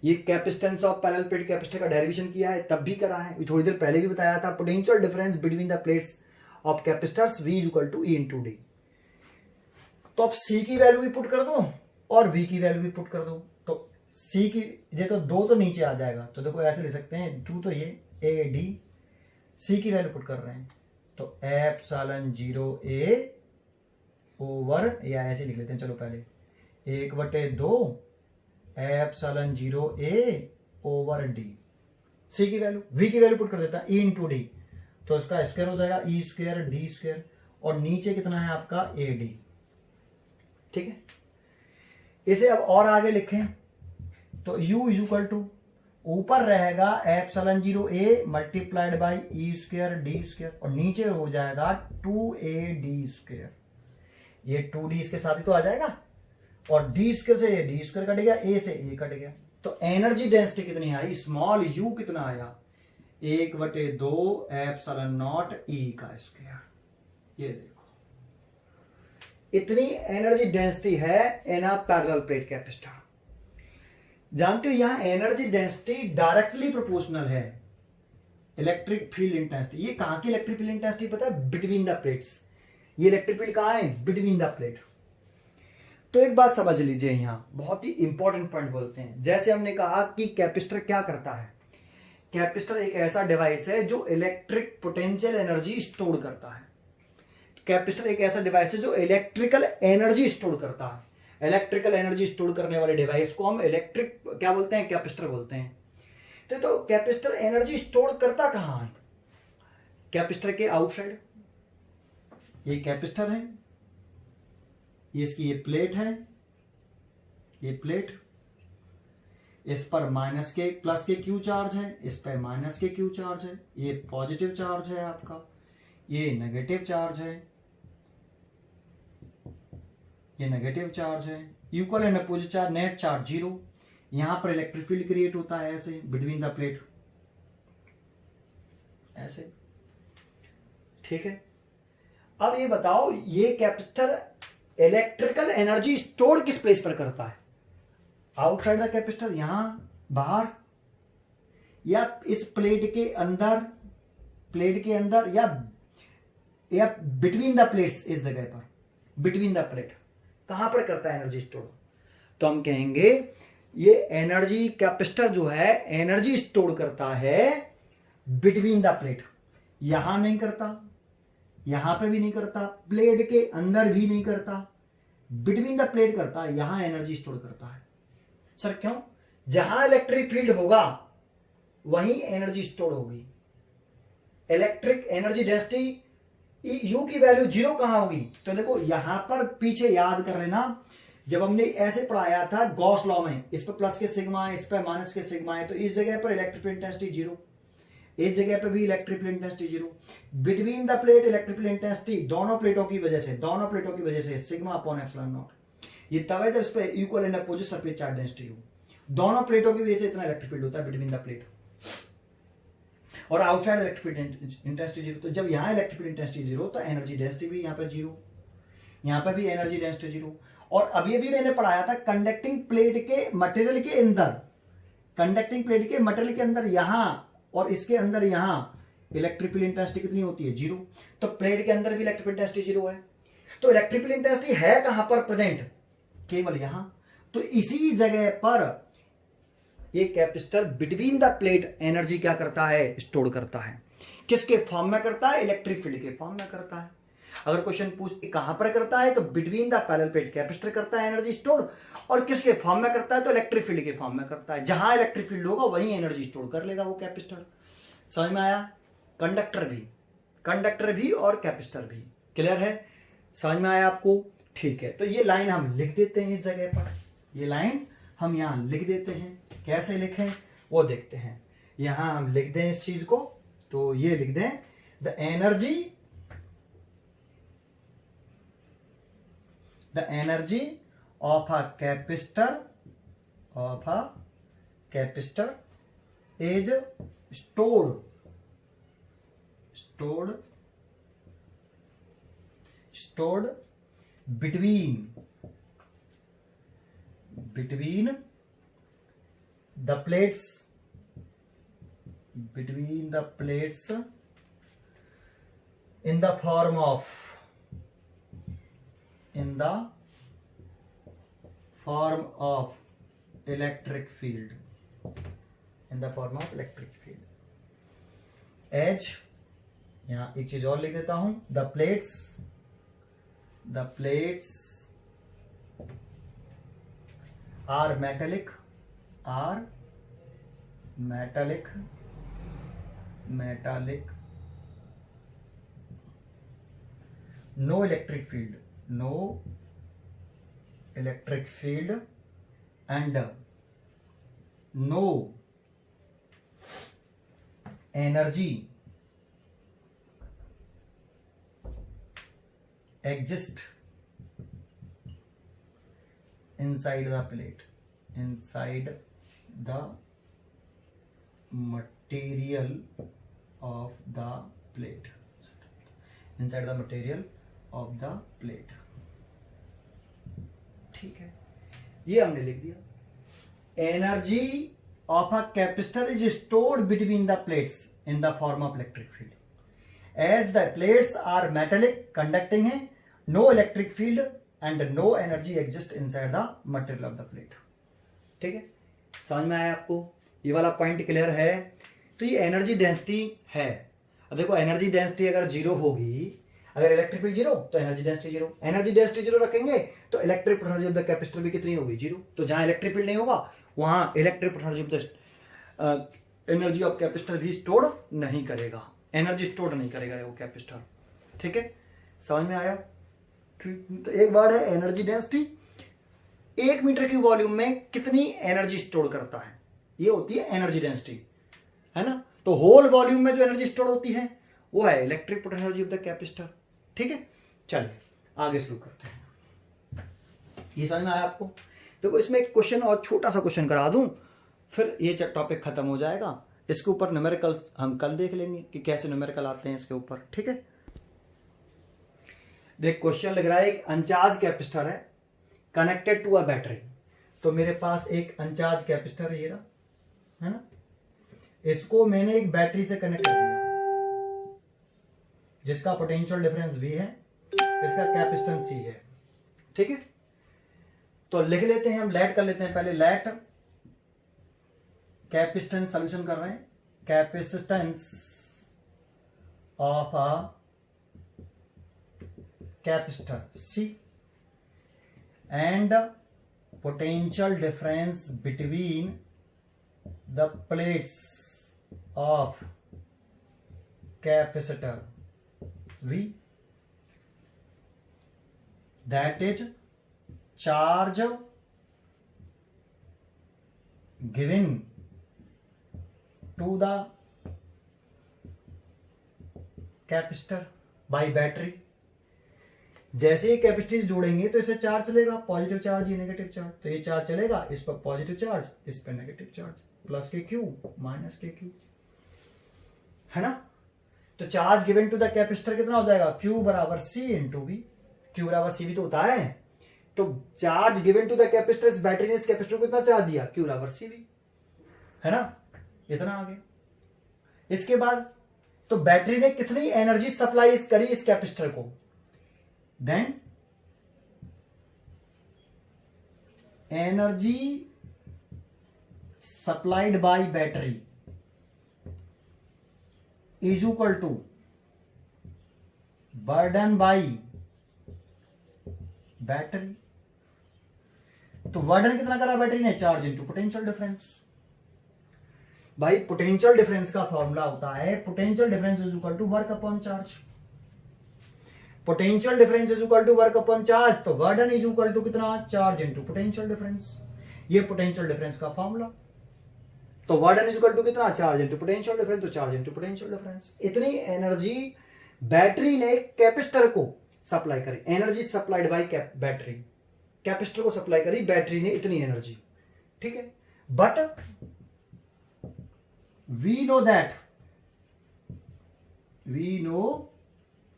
ये capacitance of parallel plate capacitor का डेरिवेशन किया है, तब भी करा है, थोड़ी देर पहले भी बताया था। Potential difference between the plates of capacitors V is equal to E into D. तो अब C की वैल्यू भी पुट कर दो और V की वैल्यू भी पुट कर दो, तो C की ये तो 2 तो नीचे आ जाएगा, तो देखो ऐसे लिख सकते हैं 2, तो ये A D, C की वैल्यू पुट कर रहे हैं, तो एप्सिलॉन 0 A ओवर, या ऐसे लिख लेते हैं, चलो पहले 1/2 epsilon 0 A over D. C की वैल्यू, V की वैल्यू पुट कर देता है E इंटू डी, तो इसका स्क्वायर हो जाएगा E स्क्वायर डी स्क्वायर, और नीचे कितना है आपका AD। ठीक है, इसे अब और आगे लिखें, तो U इज इक्वल टू, ऊपर रहेगा epsilon 0 A multiplied by E square D square, और नीचे हो जाएगा 2AD स्क्वायर। ये 2D इसके साथ ही तो आ जाएगा, और डी स्क्वायर से ये डी स्क्वायर कट गया, ए से ए कट गया, तो एनर्जी डेंसिटी कितनी आई, स्मॉल यू कितना आया, 1/2 एप्सिलॉन नॉट E का स्क्वायर। ये देखो इतनी एनर्जी डेंसिटी है इन अ पैरेलल प्लेट कैपेसिटर। जानते हो यहां एनर्जी डेंसिटी डायरेक्टली प्रोपोर्शनल है इलेक्ट्रिक फील्ड इंटेंसिटी। ये कहां की इलेक्ट्रिक फील्ड इंटेंसिटी पता है, बिटवीन द प्लेट्स। ये इलेक्ट्रिक फील्ड कहां है, बिटवीन द प्लेट। तो एक बात समझ लीजिए, यहां बहुत ही इंपॉर्टेंट पॉइंट बोलते हैं। जैसे हमने कहा कि कैपेसिटर क्या करता है, कैपेसिटर एक ऐसा डिवाइस है जो इलेक्ट्रिक पोटेंशियल एनर्जी स्टोर करता है। कैपेसिटर एक ऐसा डिवाइस है जो इलेक्ट्रिकल एनर्जी स्टोर करता है। इलेक्ट्रिकल एनर्जी स्टोर करने वाले डिवाइस को हम इलेक्ट्रिक क्या बोलते हैं, कैपेसिटर बोलते हैं। तो कैपेसिटर एनर्जी स्टोर करता कहां है, कैपेसिटर के आउटसाइड। ये कैपेसिटर है, ये इसकी ये प्लेट है, ये प्लेट, इस पर माइनस के प्लस के क्यू चार्ज है, इस पर माइनस के क्यू चार्ज है, ये पॉजिटिव चार्ज है आपका, ये नेगेटिव चार्ज है, ये नेगेटिव चार्ज है, equal and opposite charge, net charge 0। यहां पर इलेक्ट्रिक फील्ड क्रिएट होता है ऐसे बिटवीन द प्लेट, ऐसे। ठीक है, अब ये बताओ ये कैपेसिटर इलेक्ट्रिकल एनर्जी स्टोर किस प्लेस पर करता है, आउटसाइड द कैपेसिटर, यहां बाहर, या इस प्लेट के अंदर या बिटवीन द प्लेट्स, इस जगह पर बिटवीन द प्लेट कहां पर करता है एनर्जी स्टोर? तो हम कहेंगे ये एनर्जी कैपेसिटर जो है एनर्जी स्टोर करता है बिटवीन द प्लेट, यहां नहीं करता, यहां पे भी नहीं करता, प्लेट के अंदर भी नहीं करता, बिटवीन द प्लेट करता है, यहां एनर्जी स्टोर करता है। सर क्यों? जहां इलेक्ट्रिक फील्ड होगा वहीं एनर्जी स्टोर होगी। इलेक्ट्रिक एनर्जी डेंसिटी यू की वैल्यू 0 कहां होगी? तो देखो यहां पर पीछे याद कर लेना, जब हमने ऐसे पढ़ाया था गॉस लॉ में, इस पर प्लस के सिग्मा है, इस पर माइनस के सिग्मा है, तो इस जगह पर इलेक्ट्रिक फील्ड इंटेंसिटी 0, इस जगह पर भी electric field intensity 0। Between the plate electric field intensity दोनों प्लेटों की वजह से सिग्मा अपॉन एप्सिलॉन नॉट। ये तब है जब इस पे equal and opposite surface charge density हो, दोनों प्लेटों की वजह से इतना इलेक्ट्रिक फील्ड होता है बिटवीन द प्लेट। और आउटसाइड इलेक्ट्रिक फील्ड इंटेंसिटी 0, तो जब यहां इलेक्ट्रिक फील्ड इंटेंसिटी 0 तो एनर्जी डेंसिटी भी यहां पर 0, यहां पर भी एनर्जी डेंसिटी 0। और अभी भी मैंने पढ़ाया था कंडक्टिंग प्लेट के मटेरियल के अंदर, कंडक्टिंग प्लेट के मटेरियल के अंदर यहां और इसके अंदर यहां इलेक्ट्रिक फील्ड इंटेंसिटी कितनी होती है? 0। तो प्लेट के अंदर भी इलेक्ट्रिक फील्ड इंटेंसिटी 0 है। तो इलेक्ट्रिक फील्ड इंटेंसिटी है कहां पर प्रेजेंट? केवल यहां। तो इसी जगह पर ये capacitor between the plate energy क्या करता है? स्टोर करता है। किसके फॉर्म में करता है? इलेक्ट्रिक फील्ड के फॉर्म में करता है। अगर क्वेश्चन पूछे कहां पर करता है तो between the parallel plate capacitor करता है एनर्जी स्टोर, और किसके फॉर्म में करता है? तो इलेक्ट्रिक फील्ड के फॉर्म में करता है। जहां इलेक्ट्रिक फील्ड होगा वहीं एनर्जी स्टोर कर लेगा वो कैपेसिटर। समझ में आया? कंडक्टर भी और कैपेसिटर भी। क्लियर है? समझ में आया आपको? ठीक है, तो ये लाइन हम लिख देते हैं इस जगह पर, ये लाइन हम यहां लिख देते हैं। कैसे लिखें वो देखते हैं। यहां हम लिख दें इस चीज को, तो ये लिख दें the energy of a capacitor is stored between the plates in the form of electric field, as, यहां एक चीज और लिख देता हूं, the plates are metallic no electric field and no energy exist inside the plate, inside the material of the plate, ठीक है, ये हमने लिख दिया। Energy of a capacitor is stored between the plates in the form of electric field. As the plates are metallic, conducting है, no electric field and no energy exists inside the material of the plate. ठीक है, समझ में आया आपको? ये वाला point clear है? तो ये एनर्जी डेंसिटी है। अब देखो एनर्जी डेंसिटी अगर 0 होगी, अगर इलेक्ट्रिक फील्ड 0 तो एनर्जी डेंसिटी 0, एनर्जी डेंसिटी 0 रखेंगे तो electric potential of the capacitor भी कितनी होगी? 0। तो जहां इलेक्ट्रिक फील्ड नहीं होगा वहां electric potential of the energy of capacitor भी स्टोर नहीं करेगा, एनर्जी स्टोर नहीं करेगा वो कैपेसिटर। ठीक है, समझ में आया? तो एक बार है एनर्जी डेंसिटी 1 मीटर की वॉल्यूम में कितनी एनर्जी स्टोर करता है, ये होती है एनर्जी डेंसिटी, है ना। तो होल वॉल्यूम में जो एनर्जी स्टोर होती है वो है electric potential energy of the capacitor. ठीक है, चलिए आगे शुरू करते हैं। ये समझ में आया आपको? देखो इसमें एक क्वेश्चन और छोटा सा क्वेश्चन करा दूं, फिर ये टॉपिक खत्म हो जाएगा। इसके ऊपर न्यूमेरिकल हम कल देख लेंगे कि कैसे न्यूमेरिकल आते हैं इसके ऊपर। ठीक है, देख क्वेश्चन लग रहा है, एक अनचार्ज कैपेसिटर है कनेक्टेड टू अ बैटरी, तो मेरे पास एक अनचार्ज कैपेसिटर ये रहा, है ना, इसको मैंने एक बैटरी से कनेक्ट कर दिया जिसका पोटेंशियल डिफरेंस V है, इसका कैपेसिटेंस C है। ठीक है, तो लिख लेते हैं हम, लेट कर लेते हैं पहले। लेट कैपेसिटेंस, सॉल्यूशन कर रहे हैं, capacitance of a capacitor C and potential difference between the plates of capacitor V, that is charge given to the capacitor by battery। जैसे ही कैपेसिटर जोड़ेंगे तो इसे चार्ज चलेगा, पॉजिटिव चार्ज या नेगेटिव चार्ज, तो ये चार्ज चलेगा, इस पर पॉजिटिव चार्ज, इस पर नेगेटिव चार्ज, प्लस के क्यू माइनस के क्यू, है ना। तो charge given to the capacitor कितना हो जाएगा, Q बराबर C इंटू V। Q बराबर CV तो होता है, तो charge given to the capacitor, इस बैटरी ने इस कैपेसिटर को कितना चार्ज दिया, Q बराबर CV, है ना, इतना आ गया। इसके बाद तो बैटरी ने कितनी एनर्जी सप्लाई करी इस कैपेसिटर को, then energy supplied by battery is equal to burden by battery। तो वर्डन कितना करा बैटरी ने, चार्ज इंटू पोटेंशियल डिफरेंस। भाई पोटेंशियल डिफरेंस का फॉर्मूला होता है, potential difference is equal to work upon charge. Potential difference is equal to work upon charge, तो work done is equal to कितना, चार्ज इनटू पोटेंशियल डिफरेंस। ये potential difference का formula. तो work done is equal to कितना, charge into potential difference, तो charge into potential difference. इतनी energy battery ने capacitor को सप्लाई करी, energy supplied by battery, capacitor को सप्लाई करी बैटरी ने इतनी एनर्जी। ठीक है, but we know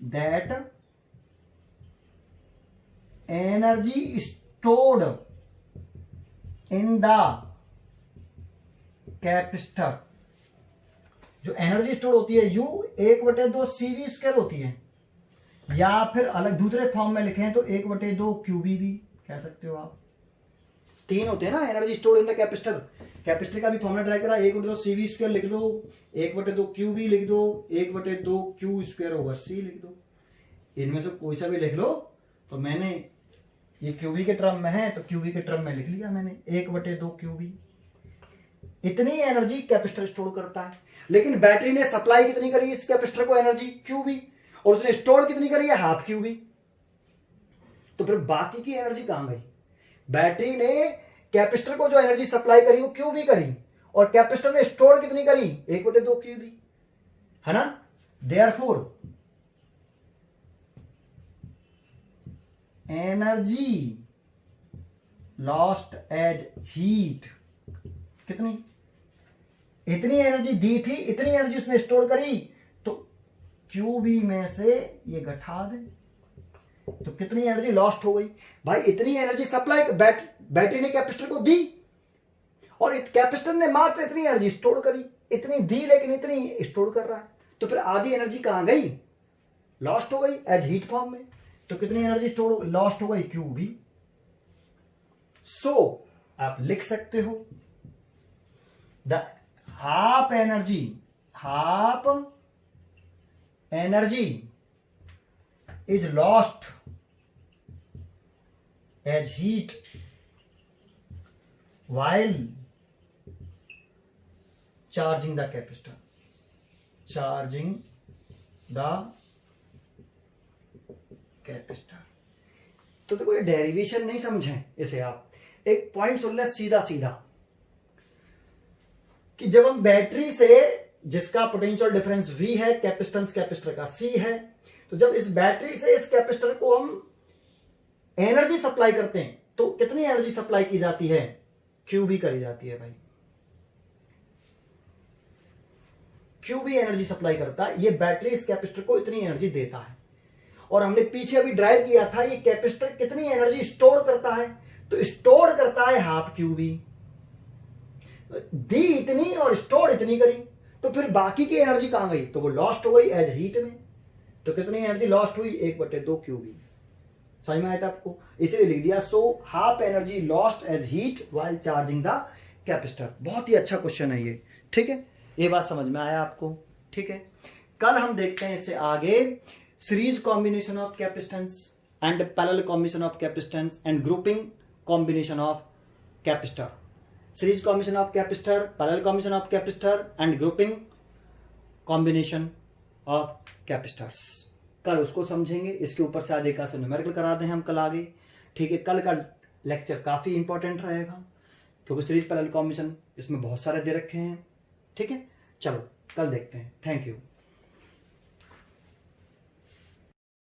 that energy stored in the capacitor, जो एनर्जी स्टोर होती है U 1/2 CV स्क्वायर होती है, या फिर अलग दूसरे फॉर्म में लिखें तो 1/2 QV भी कह सकते हो आप। तीन होते हैं ना energy store in the capacitor. Capacitor का भी फॉर्मूला ट्राई करा, 1/2 CV स्क्वायर लिख दो, 1/2 QV लिख दो, 1/2 Q स्क्वायर ओवर C लिख दो। इनमें से कोई सा भी लिख लो। तो मैंने ये QV के टर्म में है तो QV के टर्म में लिख लिया मैंने, 1/2 QV। इतनी एनर्जी कैपेसिटर स्टोर करता है, लेकिन बैटरी ने सप्लाई कितनी करी इस कैपेसिटर को, एनर्जी QV, और उसने स्टोर कितनी करी है, हाफ QV। तो फिर बाकी की एनर्जी कहां गई, बैटरी ने कैपेसिटर को जो एनर्जी सप्लाई करी वो QV करी, और कैपेसिटर ने स्टोर कितनी करी, 1/2 QV, है ना। Therefore energy lost as heat कितनी, इतनी एनर्जी दी थी, इतनी एनर्जी उसने स्टोर करी, तो QV में से ये घटा दे तो कितनी एनर्जी लॉस्ट हो गई। भाई इतनी एनर्जी सप्लाई बैटरी ने कैपेसिटर को दी, और कैपेसिटर ने मात्र इतनी एनर्जी स्टोर करी, इतनी दी लेकिन इतनी स्टोर कर रहा है, तो फिर आधी एनर्जी कहां गई, लॉस्ट हो गई एज हीट फॉर्म में। तो कितनी एनर्जी स्टोर लॉस्ट हो गई, QV। सो आप लिख सकते हो the half energy is lost as heat while charging the capacitor, तो देखो ये डेरिवेशन नहीं समझे इसे, आप एक पॉइंट सुन ले सीधा सीधा, कि जब हम बैटरी से, जिसका पोटेंशियल डिफरेंस V है, कैपेसिटेंस कैपेसिटर का C है, तो जब इस बैटरी से इस कैपेसिटर को हम एनर्जी सप्लाई करते हैं तो कितनी एनर्जी सप्लाई की जाती है, QV करी जाती है। भाई QV एनर्जी सप्लाई करता है, ये बैटरी इस कैपेसिटर को इतनी एनर्जी देता है। और हमने पीछे अभी ड्राइव किया था ये कैपेसिटर कितनी एनर्जी स्टोर करता है, तो स्टोर करता है हाफ क्यू भी, दी इतनी और स्टोर इतनी करी, तो फिर बाकी की एनर्जी कहां गई? तो वो लॉस्ट हो गई एज हीट में। तो कितनी एनर्जी लॉस्ट हुई? 1/2 क्यू बी। समझ में आया आपको? इसलिए लिख दिया so half energy lost as heat while charging the capacitor. बहुत ही अच्छा क्वेश्चन है ये, ठीक है, ये बात समझ में आया आपको, ठीक है। कल हम देखते हैं इससे आगे series combination of capacitance and parallel combination of capacitance and grouping combination of capacitor. Series combination of capacitor, parallel combination of capacitor and grouping combination of capacitors. कल उसको समझेंगे। इसके ऊपर शायद एक आंसर न्यूमेरिकल करा दें हम कल आगे, ठीक है। कल का लेक्चर काफी इंपॉर्टेंट रहेगा क्योंकि सीरीज पैरेलल कॉम्बिनेशन इसमें बहुत सारे दे रखे हैं, ठीक है। चलो कल देखते हैं। Thank you.